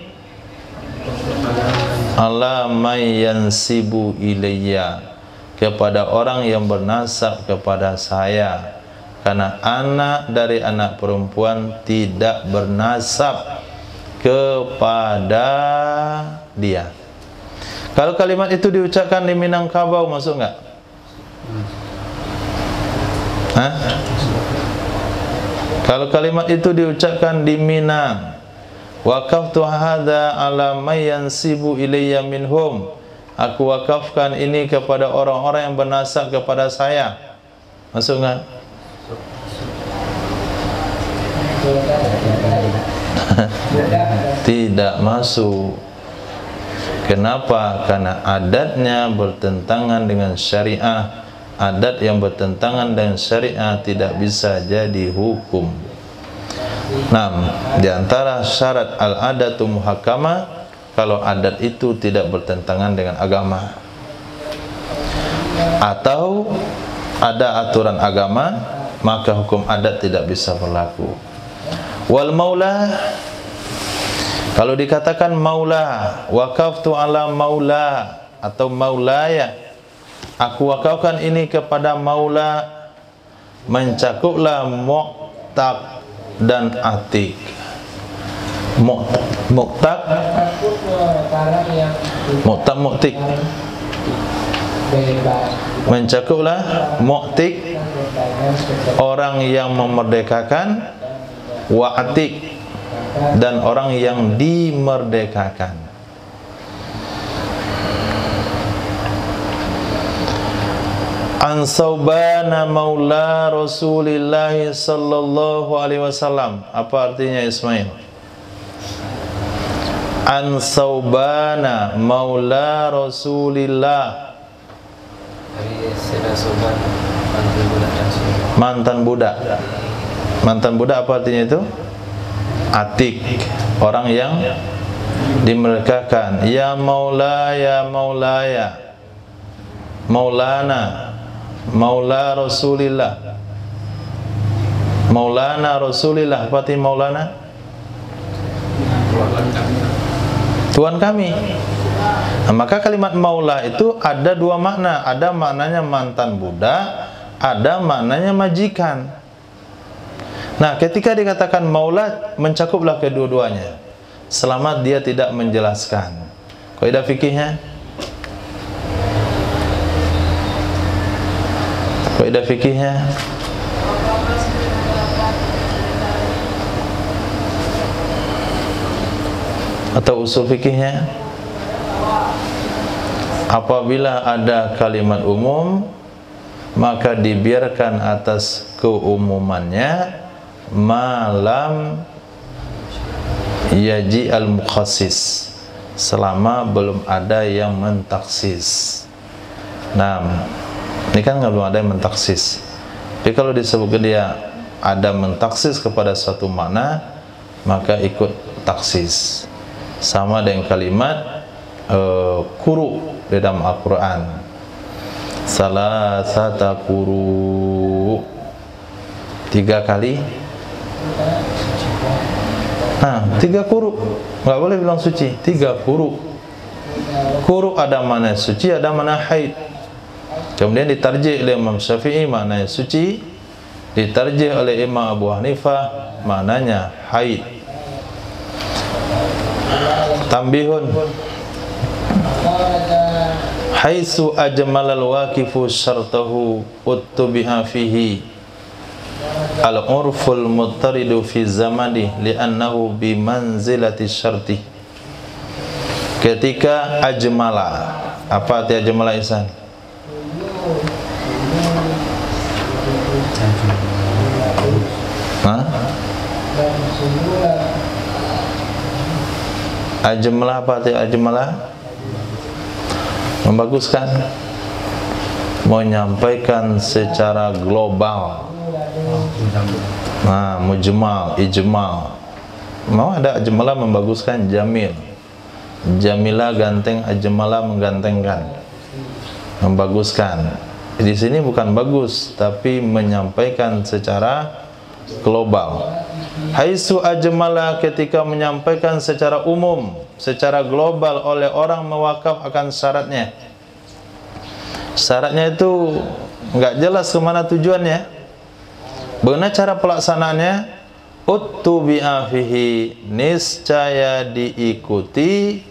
ala may yansibu ilayya, kepada orang yang bernasab kepada saya. Karena anak dari anak perempuan tidak bernasab kepada dia. Kalau kalimat itu diucapkan di Minangkabau, masuk enggak? Hah? Kalau kalimat itu diucapkan di Minang, waqaftu hadza ala may yansibu ilayya minhum, aku wakafkan ini kepada orang-orang yang bernasab kepada saya. Masuk nggak? Tidak masuk. Kenapa? Karena adatnya bertentangan dengan syariah. Adat yang bertentangan dengan syariah tidak bisa jadi hukum. Nah, di antara syarat al-adatu muhakkamah, kalau adat itu tidak bertentangan dengan agama, atau ada aturan agama, maka hukum adat tidak bisa berlaku. Wal maula, kalau dikatakan maula, waqaftu ala maula atau maulaya, aku wakafkan ini kepada maula, mencakuplah mu'taq dan atik. Mu'taq, mu'tik, mencakuplah mu'tik, orang yang memerdekakan, wa atik, dan orang yang dimerdekakan. An Saubana maula Rasulillah sallallahu alaihi wasallam. Apa artinya Ismail? An Saubana maula Rasulillah, mantan budak. Mantan budak apa artinya itu? Atik, orang yang dimerdekakan. Ya maula, ya maulaya, maulana, maula Rasulillah, maulana Rasulillah. Apa artinya maulana? Tuhan kami. Nah, maka kalimat maula itu ada dua makna. Ada maknanya mantan budak, ada maknanya majikan. Nah, ketika dikatakan maula, mencakuplah kedua-duanya, selama dia tidak menjelaskan. Kaidah fikihnya, kaidah fikihnya, atau usul fikihnya, apabila ada kalimat umum, maka dibiarkan atas keumumannya malam yaji al-mukhassis, selama belum ada yang mentaksis. Nah, ini kan belum ada yang mentaksis. Jadi kalau disebutkan dia ada mentaksis kepada suatu makna, maka ikut taksis. Sama dengan kalimat kuru di dalam Al-Quran, salasata kuru, 3 kali. Nah, 3 kuru, nggak boleh bilang suci. 3 kuru. Kuru ada mana suci, ada mana haid. Kemudian ditarjih oleh Imam Syafi'i maknanya suci, ditarjih oleh Imam Abu Hanifah maknanya haid. Tambihun, haitsu ajmalal waqifu syartahu uttubiha fihi al-urful muttaridu fi zamani li'annahu bi manzilati syarti. Ketika ajmala, apa arti ajmala Ihsan? Hah? Ajmalah, apa arti ajmalah? Membaguskan, menyampaikan secara global. Nah, mujmal, ijmal. Mau ada ajmalah membaguskan, jamil. Jamilah ganteng, ajmalah menggantengkan, membaguskan. Di sini bukan bagus, tapi menyampaikan secara global. Haitsu ajmala, ketika menyampaikan secara umum, secara global oleh orang mewakaf akan syaratnya. Syaratnya itu nggak jelas kemana tujuannya. Bagaimana cara pelaksanaannya? Uttubi'a fihi, niscaya diikuti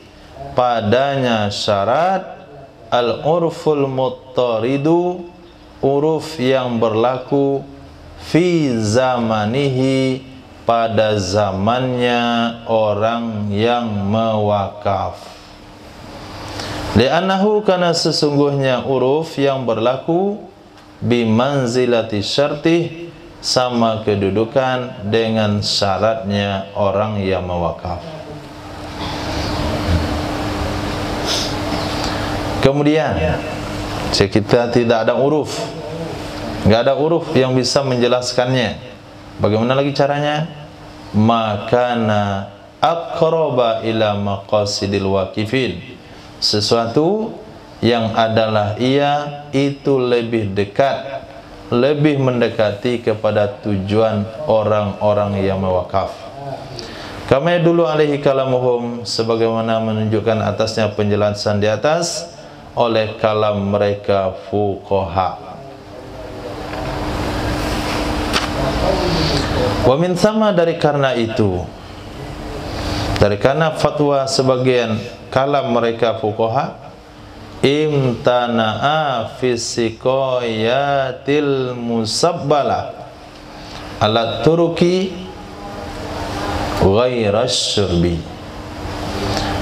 padanya syarat al-urful muttaridu, uruf yang berlaku fi zamanihi, pada zamannya orang yang mewakaf. Li'annahu, karena sesungguhnya uruf yang berlaku bimanzilati syartih, sama kedudukan dengan syaratnya orang yang mewakaf. Kemudian kita tidak ada uruf, nggak ada uruf yang bisa menjelaskannya. Bagaimana lagi caranya? Makana aqraba ila maqasidil waqifin, sesuatu yang adalah ia itu lebih dekat, lebih mendekati kepada tujuan orang-orang yang mewakaf. Kama dulu alaihi kalamuhum, sebagaimana menunjukkan atasnya penjelasan di atas oleh kalam mereka fuqaha. Wa min sama, dari karena itu, dari karena fatwa sebagian kalam mereka fuqaha, imtana'a fi siqayatil musabbalah ala turuki ghairas syurbi.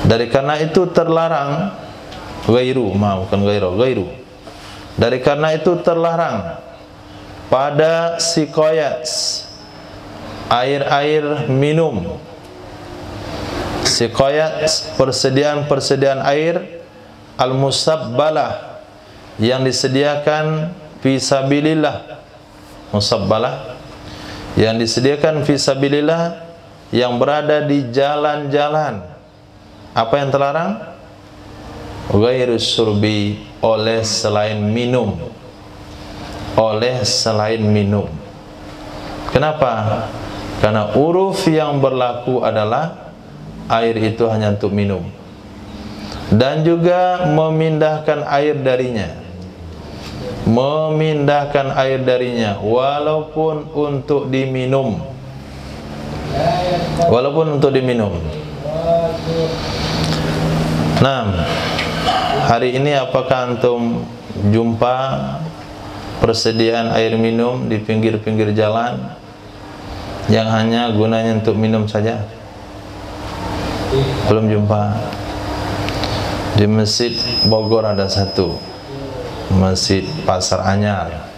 Dari karena itu terlarang, ghairu, bukan ghairu. Dari karena itu terlarang pada siqayat, air-air minum, siqayat, persediaan air al-musabbalah, yang disediakan fisabilillah. Musabbalah yang disediakan fisabilillah, yang berada di jalan-jalan. Apa yang terlarang? Ghairu syurbi, oleh selain minum. Oleh selain minum. Kenapa? Karena uruf yang berlaku adalah air itu hanya untuk minum, dan juga memindahkan air darinya, memindahkan air darinya walaupun untuk diminum, walaupun untuk diminum. Nah, hari ini apakah antum jumpa persediaan air minum di pinggir-pinggir jalan yang hanya gunanya untuk minum saja? Belum jumpa. Di Masjid Bogor ada satu, Masjid Pasar Anyar.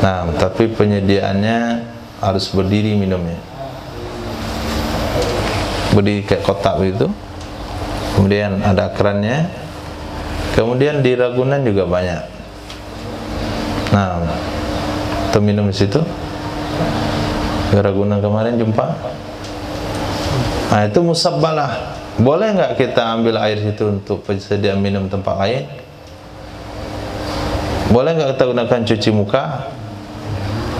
Nah, tapi penyediaannya harus berdiri minumnya, berdiri kayak kotak begitu. Kemudian ada kerannya. Kemudian di Ragunan juga banyak. Nah, untuk minum di situ. Di Ragunan kemarin jumpa. Nah, itu musabbalah. Boleh nggak kita ambil air situ untuk persediaan minum tempat lain? Boleh nggak kita gunakan cuci muka?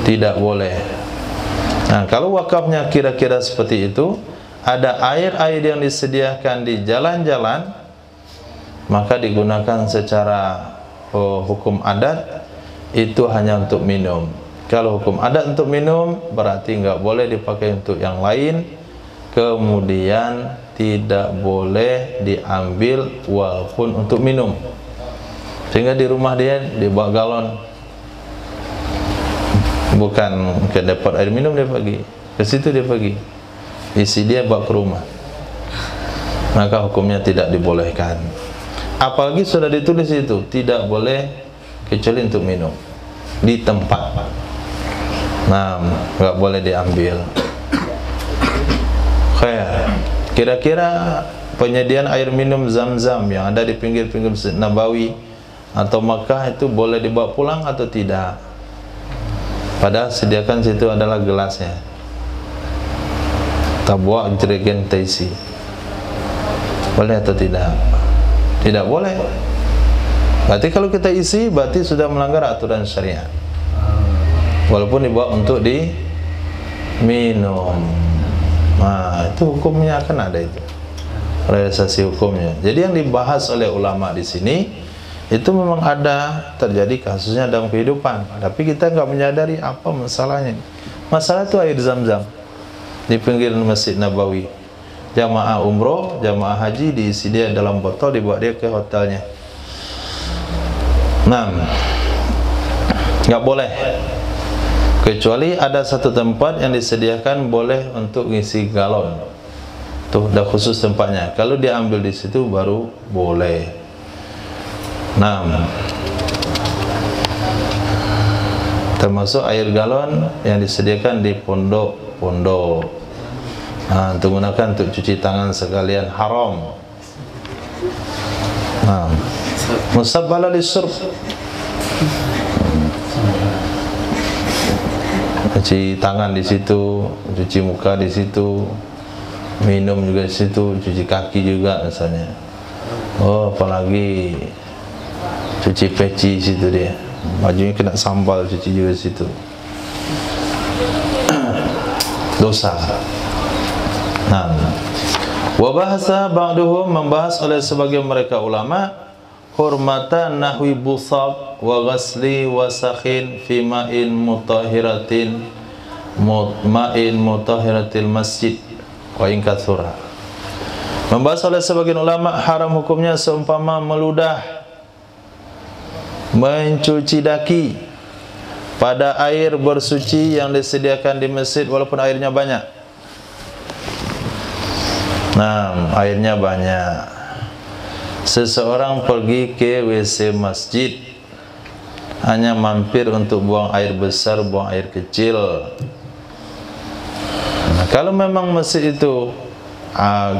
Tidak boleh. Nah, kalau wakafnya kira-kira seperti itu, ada air-air yang disediakan di jalan-jalan, maka digunakan secara hukum adat, itu hanya untuk minum. Kalau hukum adat untuk minum, berarti nggak boleh dipakai untuk yang lain. Kemudian tidak boleh diambil walaupun untuk minum. Sehingga di rumah dia dibawa galon, bukan ke depot air minum dia pergi, ke situ dia pergi, isi dia bawa ke rumah, maka hukumnya tidak dibolehkan. Apalagi sudah ditulis itu tidak boleh kecuali untuk minum di tempat. Nah, nggak boleh diambil. Kira-kira penyediaan air minum Zam-Zam yang ada di pinggir-pinggir Masjid Nabawi atau Makkah itu boleh dibawa pulang atau tidak? Padahal sediakan situ adalah gelasnya. Tabwa jerigen taisi. Boleh atau tidak? Tidak boleh. Berarti kalau kita isi, berarti sudah melanggar aturan syariat. Walaupun dibawa untuk diminum. Nah, itu hukumnya akan ada itu. Realisasi hukumnya. Jadi yang dibahas oleh ulama di sini itu memang ada terjadi kasusnya dalam kehidupan, tapi kita nggak menyadari apa masalahnya. Masalah itu air Zam-Zam di pinggir Masjid Nabawi. Jamaah umroh, jamaah haji diisi dia dalam botol, dibawa dia ke hotelnya. Nah, nggak boleh. Kecuali ada satu tempat yang disediakan boleh untuk ngisi galon. Tuh dah khusus tempatnya. Kalau dia ambil di situ baru boleh. Nah, termasuk air galon yang disediakan di pondok-pondok. Nah, untuk gunakan untuk cuci tangan sekalian haram. Nah, musabbala lisyurb. Cuci tangan di situ, cuci muka di situ, minum juga di situ, cuci kaki juga misalnya. Oh, apalagi cuci peci situ dia. Bajunya kena sambal, cuci juga di situ. Dosa. Nah, wa bahasa ba'duhum, membahas oleh sebagian mereka ulama hurmatan nahwi busab wa ghasli wasakhin fi ma'in mutahhiratin mutahhiratil masjid wa in katsura. Membahas oleh sebagian ulama haram hukumnya seumpama meludah, mencuci daki pada air bersuci yang disediakan di masjid walaupun airnya banyak. Nah, airnya banyak. Seseorang pergi ke WC masjid, hanya mampir untuk buang air besar, buang air kecil. Nah, kalau memang masjid itu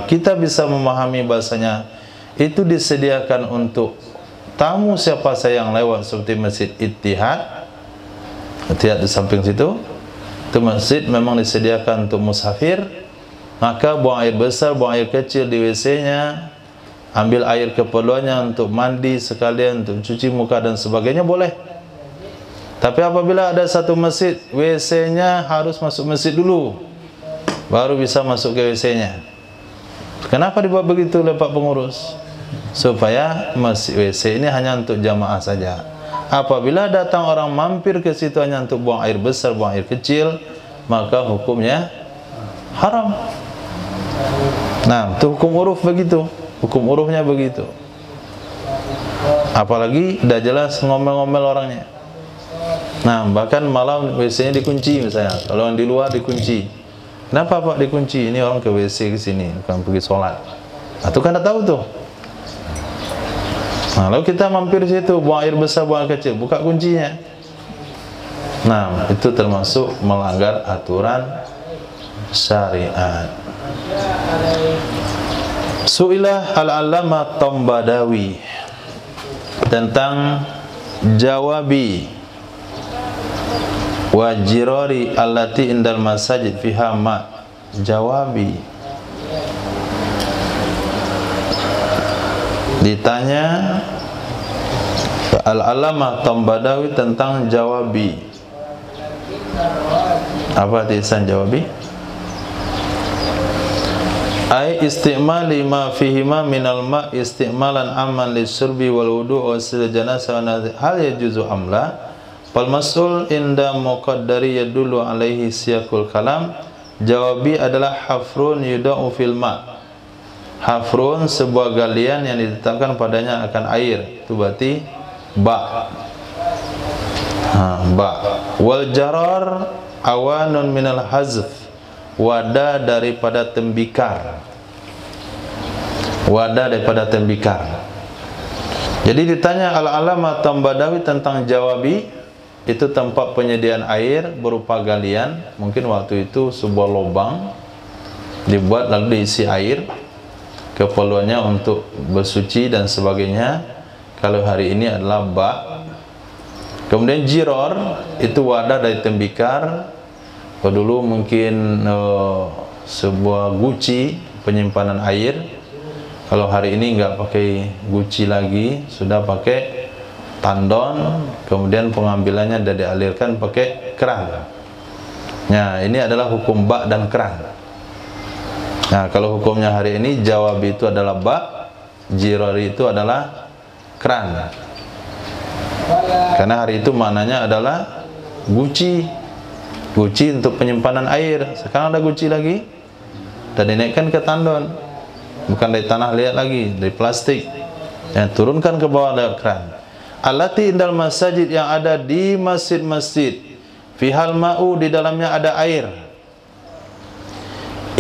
kita bisa memahami bahasanya itu disediakan untuk tamu siapa saja yang lewat, seperti Masjid Ittihad. Ittihad di samping situ, itu masjid memang disediakan untuk musafir, maka buang air besar, buang air kecil di WC-nya, ambil air keperluannya untuk mandi sekalian, untuk cuci muka dan sebagainya boleh. Tapi apabila ada satu masjid WC-nya harus masuk masjid dulu baru bisa masuk ke WC-nya. Kenapa dibuat begitu oleh Pak Pengurus? Supaya masjid WC ini hanya untuk jamaah saja. Apabila datang orang mampir ke situ hanya untuk buang air besar, buang air kecil, maka hukumnya haram. Nah, itu hukum uruf begitu. Hukum urufnya begitu. Apalagi dah jelas ngomel-ngomel orangnya. Nah, bahkan malam WC-nya dikunci misalnya. Kalau yang di luar dikunci. Kenapa Pak dikunci? Ini orang ke WC ke sini, bukan pergi sholat. Nah, itu kan dah tahu tuh. Nah, lalu kita mampir situ, buang air besar, buang air kecil, buka kuncinya. Nah, itu termasuk melanggar aturan syariat. Su'ilah al-allama Tambadawi tentang jawabi wa jirari allati indal masajid fiha ma. Jawabi, ditanya al-allama Tambadawi tentang jawabi. Apa tulisan jawabi? Ai istimali ma fihima minal ma istimalan amman lisyurbi wal wudu wa sil janasa hal yajuzu amla fal mas'ul inda muqaddari yadullu alaihi siyaqul kalam. Jawabi adalah hafrun yudau fil ma. Hafrun sebuah galian yang ditetapkan padanya akan air, itu berarti ba. Ba. Wal jarar awanun minal hazf, wadah daripada tembikar. Wadah daripada tembikar. Jadi ditanya al-alama Tambadawi tentang jawabi, itu tempat penyediaan air berupa galian. Mungkin waktu itu sebuah lubang dibuat lalu diisi air, keperluannya untuk bersuci dan sebagainya. Kalau hari ini adalah ba. Kemudian jiror itu wadah dari tembikar. Dulu mungkin sebuah guci penyimpanan air. Kalau hari ini enggak pakai guci lagi, sudah pakai tandon, kemudian pengambilannya sudah dialirkan pakai keran. Nah, ini adalah hukum ba dan keran. Nah, kalau hukumnya hari ini jawab itu adalah ba, jirori itu adalah keran. Karena hari itu maknanya adalah guci. Guci untuk penyimpanan air. Sekarang ada guci lagi, dan dinaikkan ke tandon, bukan dari tanah liat lagi, dari plastik, yang turunkan ke bawah lewat keran. Allati indal masajid, yang ada di masjid-masjid, fihal ma'u, di dalamnya ada air.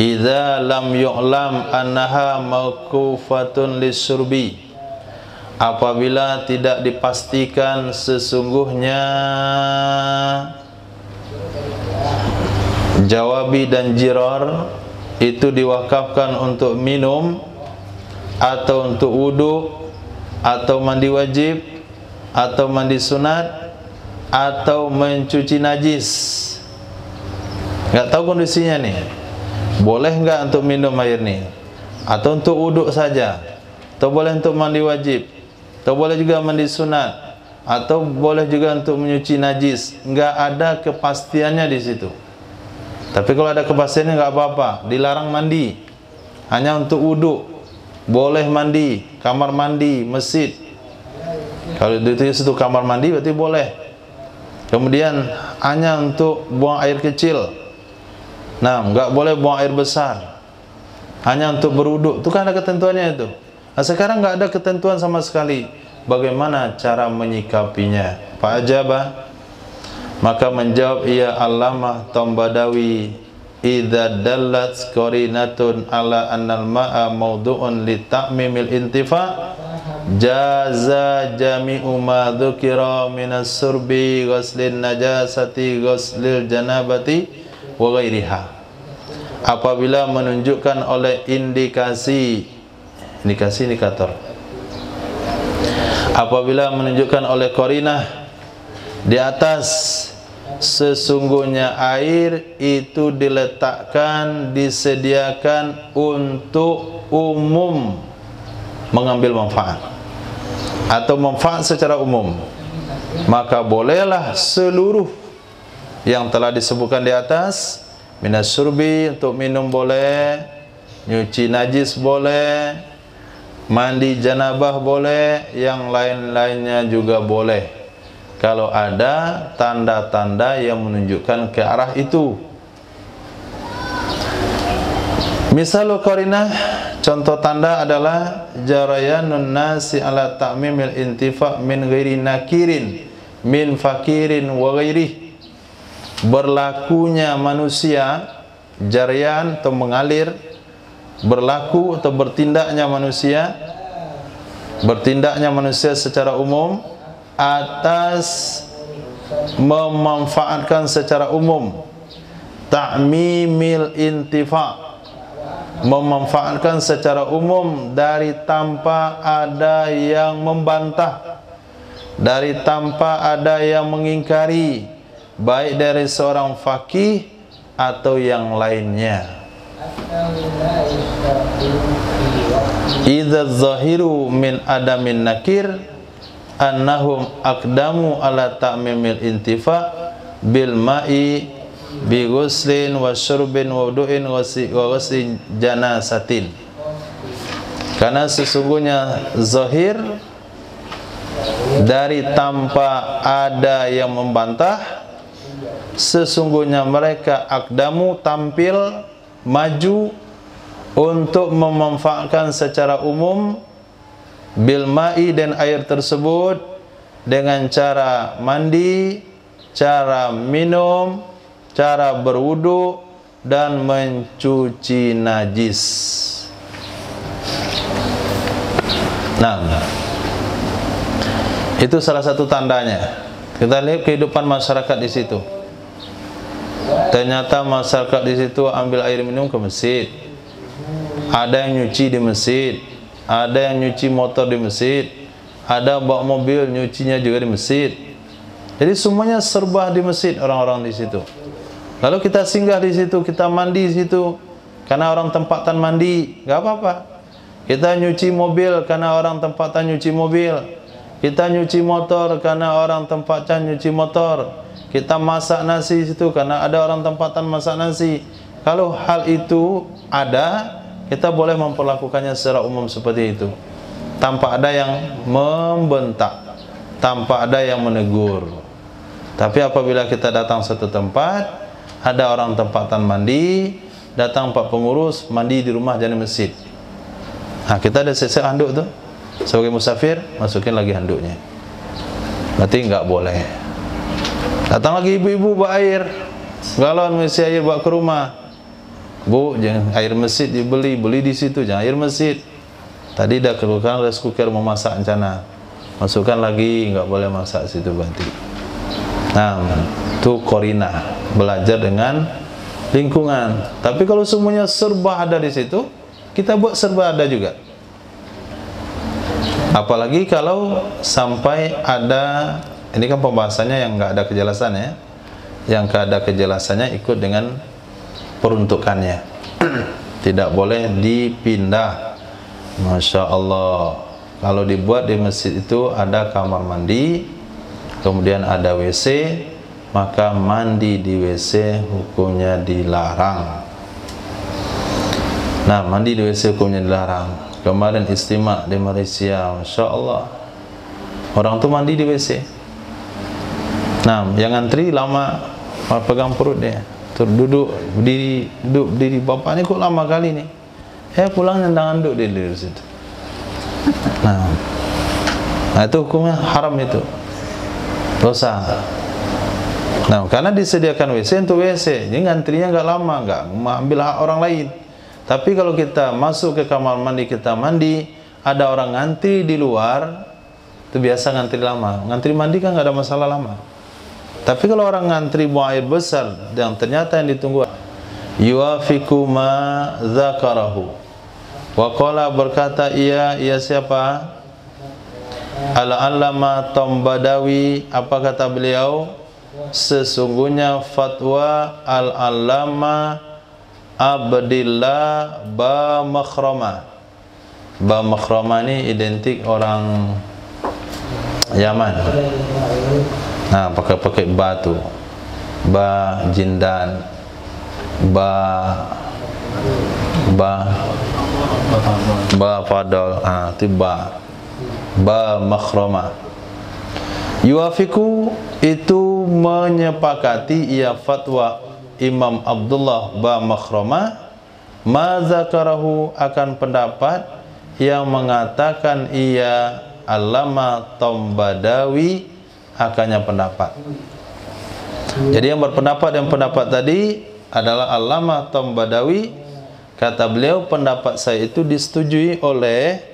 idza lam yu'lam annaha mauqufatun lisyurbi, apabila tidak dipastikan sesungguhnya jawabi dan jiror itu diwakafkan untuk minum atau untuk wudu atau mandi wajib atau mandi sunat atau mencuci najis. Enggak tahu kondisinya nih. Boleh enggak untuk minum air nih? Atau untuk wudu saja? Atau boleh untuk mandi wajib? Atau boleh juga mandi sunat? Atau boleh juga untuk menyuci najis? Enggak ada kepastiannya di situ. Tapi kalau ada kepastiannya enggak apa-apa. Dilarang mandi, hanya untuk wudu. Boleh mandi, kamar mandi, masjid. Kalau itu situ kamar mandi berarti boleh. Kemudian hanya untuk buang air kecil. Nah, enggak boleh buang air besar. Hanya untuk berwudu. Itu kan ada ketentuannya itu. Nah, sekarang enggak ada ketentuan sama sekali. Bagaimana cara menyikapinya? Pak Ajabah, maka menjawab ia Allamah Tambadawi, idza dallat qarinatun ala annal ma'a mawdu'un li ta'mimil intifa jaza jami'u ma dzukira minas surbi ghuslin najasati ghuslil janabati wa ghairiha. Apabila menunjukkan oleh indikator, apabila menunjukkan oleh qarinah di atas sesungguhnya air itu diletakkan, disediakan untuk umum mengambil manfaat atau manfaat secara umum, maka bolehlah seluruh yang telah disebutkan di atas, minas surbi untuk minum boleh, nyuci najis boleh, mandi janabah boleh, yang lain-lainnya juga boleh kalau ada tanda-tanda yang menunjukkan ke arah itu. Misalul qarinah, contoh tanda adalah jarayanun nasi ala ta'mimil intifa min ghairi nakirin min fakirin wa ghairih. Berlakunya manusia, jarayan atau mengalir, berlaku atau bertindaknya manusia secara umum atas memanfaatkan secara umum, ta'mimil intifa, memanfaatkan secara umum dari tanpa ada yang membantah, dari tanpa ada yang mengingkari, baik dari seorang faqih atau yang lainnya. Idza zahiru min adamin nakir annahum aqdamu ala ta'mimil intifa bil ma'i bi ghuslin wa syurbin wa wudu'in wa ghuslin janasatin. Karena sesungguhnya zahir dari tanpa ada yang membantah, sesungguhnya mereka aqdamu tampil maju untuk memanfaatkan secara umum bil ma'i dan air tersebut dengan cara mandi, cara minum, cara berwudu dan mencuci najis. Nah, itu salah satu tandanya. Kita lihat kehidupan masyarakat di situ. Ternyata masyarakat di situ ambil air minum ke masjid. Ada yang nyuci di masjid, ada yang nyuci motor di masjid, ada bawa mobil nyucinya juga di masjid. Jadi semuanya serba di masjid orang-orang di situ. Lalu kita singgah di situ, kita mandi di situ karena orang tempatan mandi, enggak apa-apa. Kita nyuci mobil karena orang tempatan nyuci mobil. Kita nyuci motor karena orang tempatan nyuci motor. Kita masak nasi di situ karena ada orang tempatan masak nasi. Kalau hal itu ada, kita boleh memperlakukannya secara umum seperti itu, tanpa ada yang membentak, tanpa ada yang menegur. Tapi apabila kita datang satu tempat, ada orang tempatan mandi, datang pak pengurus mandi di rumah jadi masjid. Nah, kita ada sisa handuk tuh, sebagai musafir masukin lagi handuknya, berarti enggak boleh. Datang lagi ibu-ibu bawa air, galon mengisi air bawa ke rumah. Bu, jangan air masjid dibeli, beli di situ, jangan air masjid. Tadi dah keluarkan rice cooker memasak rencana, masukkan lagi, nggak boleh masak situ berarti. Nah, itu korina, belajar dengan lingkungan. Tapi kalau semuanya serba ada di situ, kita buat serba ada juga. Apalagi kalau sampai ada, ini kan pembahasannya yang nggak ada kejelasan ya, yang nggak ada kejelasannya ikut dengan peruntukannya. Tidak boleh dipindah. Masya Allah. Kalau dibuat di masjid itu ada kamar mandi, kemudian ada WC, maka mandi di WC hukumnya dilarang. Nah, mandi di WC hukumnya dilarang. Kemarin istimewa di Malaysia, Masya Allah, orang tuh mandi di WC. Nah, yang antri lama, pegang perut dia, duduk berdiri, bapak ini kok lama kali nih? Pulang nendang anduk dia di situ. Nah, itu hukumnya haram, itu dosa. Nah, karena disediakan WC untuk WC, jadi ngantrinya nggak lama, nggak mengambil hak orang lain. Tapi kalau kita masuk ke kamar mandi, kita mandi, ada orang ngantri di luar, itu biasa ngantri lama. Ngantri mandi kan nggak ada masalah lama. Tapi kalau orang ngantri buang air besar, yang ternyata yang ditunggu, yuafiku ma zakarahu. Waqala berkata ia siapa? Al-Allama Tombadawi, apa kata beliau? Sesungguhnya fatwa Al-Allama Abdillah Ba Makhrama. Ba Makhrama ini identik orang Yaman. Nah, pakai batu, ba jindan, ba fadol, tiba ba makhrama. Yuafiku itu menyepakati ia fatwa Imam Abdullah Ba Makhrama ma zakarahu akan pendapat yang mengatakan ia Allama Tombadawi akannya pendapat. Jadi yang berpendapat tadi adalah Allama Tombadawi. Kata beliau, pendapat saya itu disetujui oleh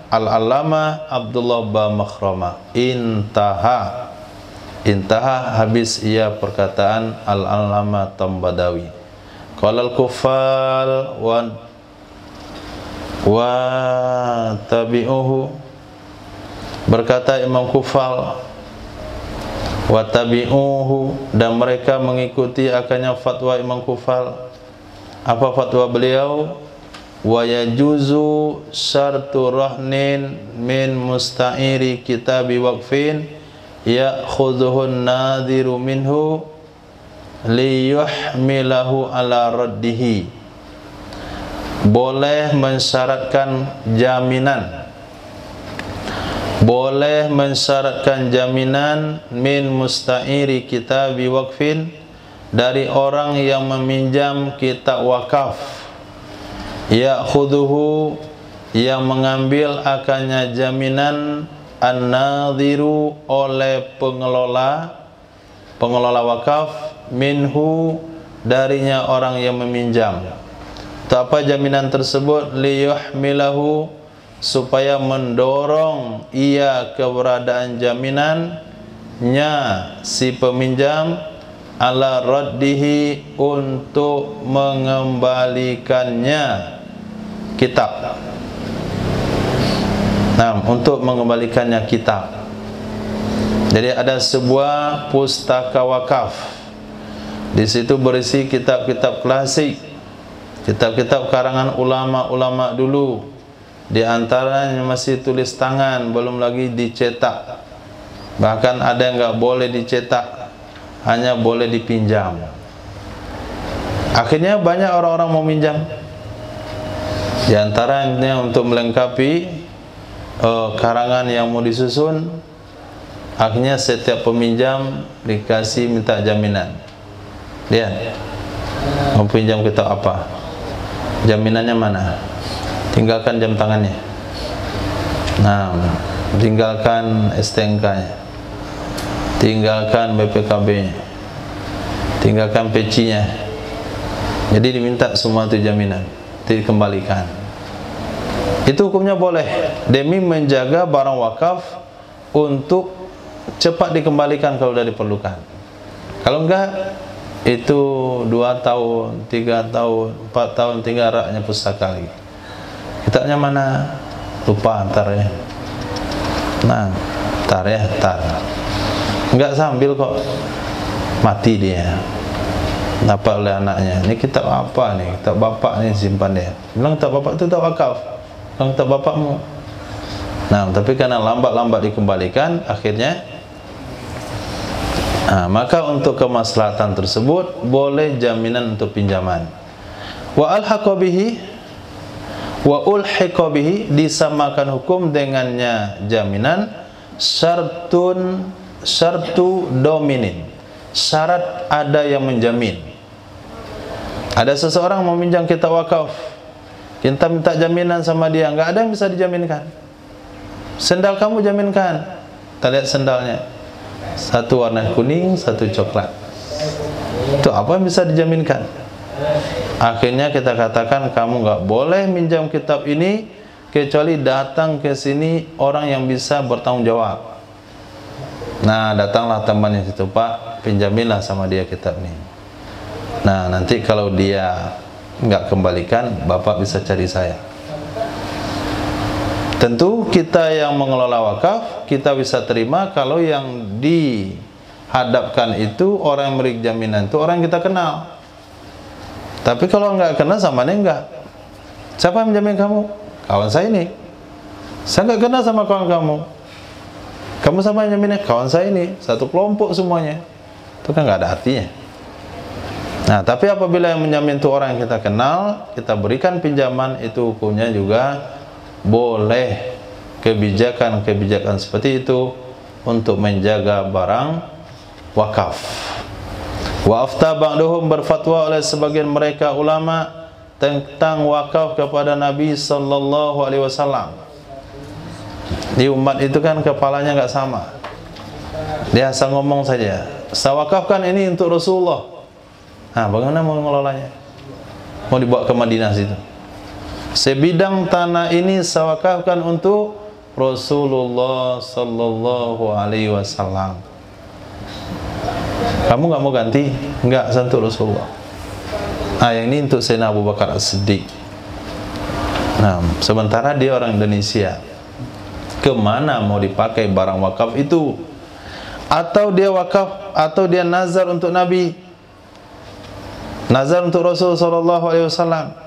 Al-Allama Abdullah Ba Makhrama. Intaha, habis ia perkataan Al-Allama Tombadawi. Qala al-kuffal wa tabi'uhu, berkata Imam Kufal, wa tabi'uhu, dan mereka mengikuti akannya fatwa Imam Kufal. Apa fatwa beliau? Wa yajuzu syartu rahnin min musta'iri kitabi waqfin ya'khudhuhu an-nadhiru minhu liyuhmilahu ala raddihi. Boleh mensyaratkan jaminan, boleh mensyaratkan jaminan min musta'iri kitabi waqfin, dari orang yang meminjam kitab wakaf, ya'khudhuhu, yang mengambil akannya jaminan, an-nadhiru, oleh pengelola wakaf, minhu, darinya orang yang meminjam. Apa jaminan tersebut? Liyuhmilahu, supaya mendorong ia keberadaan jaminannya si peminjam, ala raddihi, untuk mengembalikannya kitab. Nah, untuk mengembalikannya kitab. Jadi ada sebuah pustaka wakaf. Di situ berisi kitab-kitab klasik, kitab-kitab karangan ulama-ulama dulu. Di antaranya masih tulis tangan, belum lagi dicetak. Bahkan ada yang nggak boleh dicetak, hanya boleh dipinjam. Akhirnya banyak orang-orang mau minjam. Di antaranya untuk melengkapi karangan yang mau disusun, akhirnya setiap peminjam dikasih minta jaminan. Lihat, mau pinjam kitab apa? Jaminannya mana? Tinggalkan jam tangannya. Nah, tinggalkan STNK-nya, tinggalkan BPKB-nya, tinggalkan pecinya. Jadi diminta semua itu jaminan, dikembalikan. Itu hukumnya boleh demi menjaga barang wakaf untuk cepat dikembalikan kalau sudah diperlukan. Kalau enggak, itu 2 tahun, 3 tahun, 4 tahun tinggal raknya pustaka lagi. Kitabnya mana? Lupa ntar ya. Nah, ntar ya, ntar. Enggak sambil kok, mati dia. Dapat oleh anaknya. Ini kitab apa nih? Kitab bapak nih simpan dia. Bilang kitab bapak itu kitab wakaf. Bilang kitab bapakmu. Nah, tapi karena lambat-lambat dikembalikan, akhirnya maka untuk kemaslahatan tersebut boleh jaminan untuk pinjaman. Wa alhaqa bihi wa ulhiqa bihi, disamakan hukum dengannya jaminan syartu dominin, syarat ada yang menjamin. Ada seseorang mau minjam kitab wakaf, kita minta jaminan sama dia, nggak ada yang bisa dijaminkan. Sendal kamu jaminkan, kita lihat sendalnya, satu warna kuning, satu coklat. Itu apa yang bisa dijaminkan? Akhirnya kita katakan kamu nggak boleh minjam kitab ini kecuali datang ke sini orang yang bisa bertanggung jawab. Nah, datanglah temannya situ, Pak, pinjaminlah sama dia kitab ini. Nah, nanti kalau dia nggak kembalikan, Bapak bisa cari saya. Tentu kita yang mengelola wakaf, kita bisa terima kalau yang dihadapkan itu orang yang memberi jaminan itu orang yang kita kenal. Tapi kalau nggak kenal, samanya enggak. Siapa yang menjamin kamu? Kawan saya ini. Saya nggak kenal sama kawan kamu. Kamu sama yang jaminnya? Kawan saya ini. Satu kelompok semuanya. Itu kan nggak ada artinya. Nah, tapi apabila yang menjamin itu orang yang kita kenal, kita berikan pinjaman, itu hukumnya juga boleh. Kebijakan-kebijakan seperti itu untuk menjaga barang wakaf. Wa afta ba'duhum, berfatwa oleh sebagian mereka ulama tentang wakaf kepada Nabi sallallahu alaihi wasallam. Di umat itu kan kepalanya nggak sama. Dia asal ngomong saja, saya wakafkan ini untuk Rasulullah. Nah, bagaimana mau mengelolanya? Mau dibawa ke Madinah situ. Sebidang tanah ini saya wakafkan untuk Rasulullah sallallahu alaihi wasallam. Kamu nggak mau ganti? Nggak, untuk Rasulullah. Yang ini untuk Sayyidina Abu Bakar As-Siddiq. Nah, sementara dia orang Indonesia. Kemana mau dipakai barang wakaf itu? Atau dia wakaf, atau dia nazar untuk Nabi, nazar untuk Rasul sallallahu alaihi wasallam.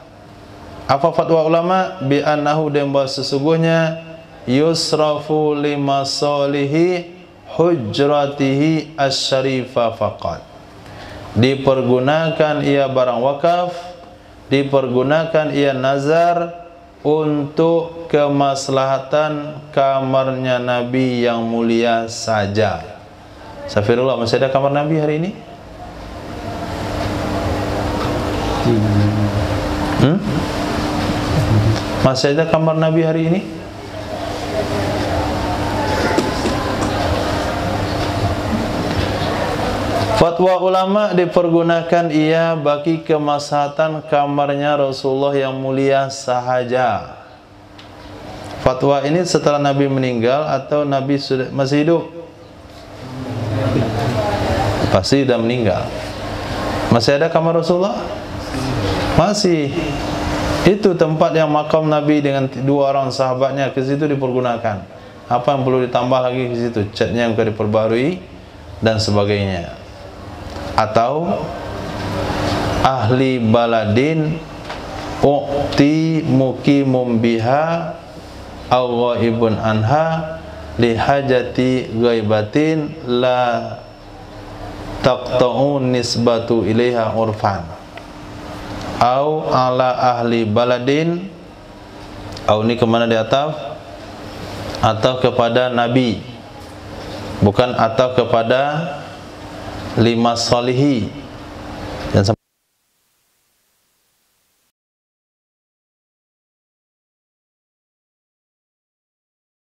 Apa fatwa ulama? Bi annahu, dan bahwa sesungguhnya yusrafu limasalihi hujratihi asy-syarifah faqat. Dipergunakan ia barang wakaf, dipergunakan ia nazar untuk kemaslahatan kamarnya Nabi yang mulia saja. Astagfirullah, masih ada kamar Nabi hari ini? Masih ada kamar Nabi hari ini? Fatwa ulama dipergunakan ia bagi kemaslahatan kamarnya Rasulullah yang mulia sahaja. Fatwa ini setelah Nabi meninggal atau Nabi sudah masih hidup? Pasti sudah meninggal. Masih ada kamar Rasulullah? Masih. Itu tempat yang makam Nabi dengan 2 orang sahabatnya, ke situ dipergunakan. Apa yang perlu ditambah lagi ke situ? Catnya yang perlu diperbarui dan sebagainya. Atau ahli baladin uqti muqimum biha aw ghaibun anha li hajati ghaibatin la taqta'u nisbatu ilaiha urfan au ala ahli baladin, au ini kemana di atas? Atau kepada Nabi, bukan atau kepada lima salihi,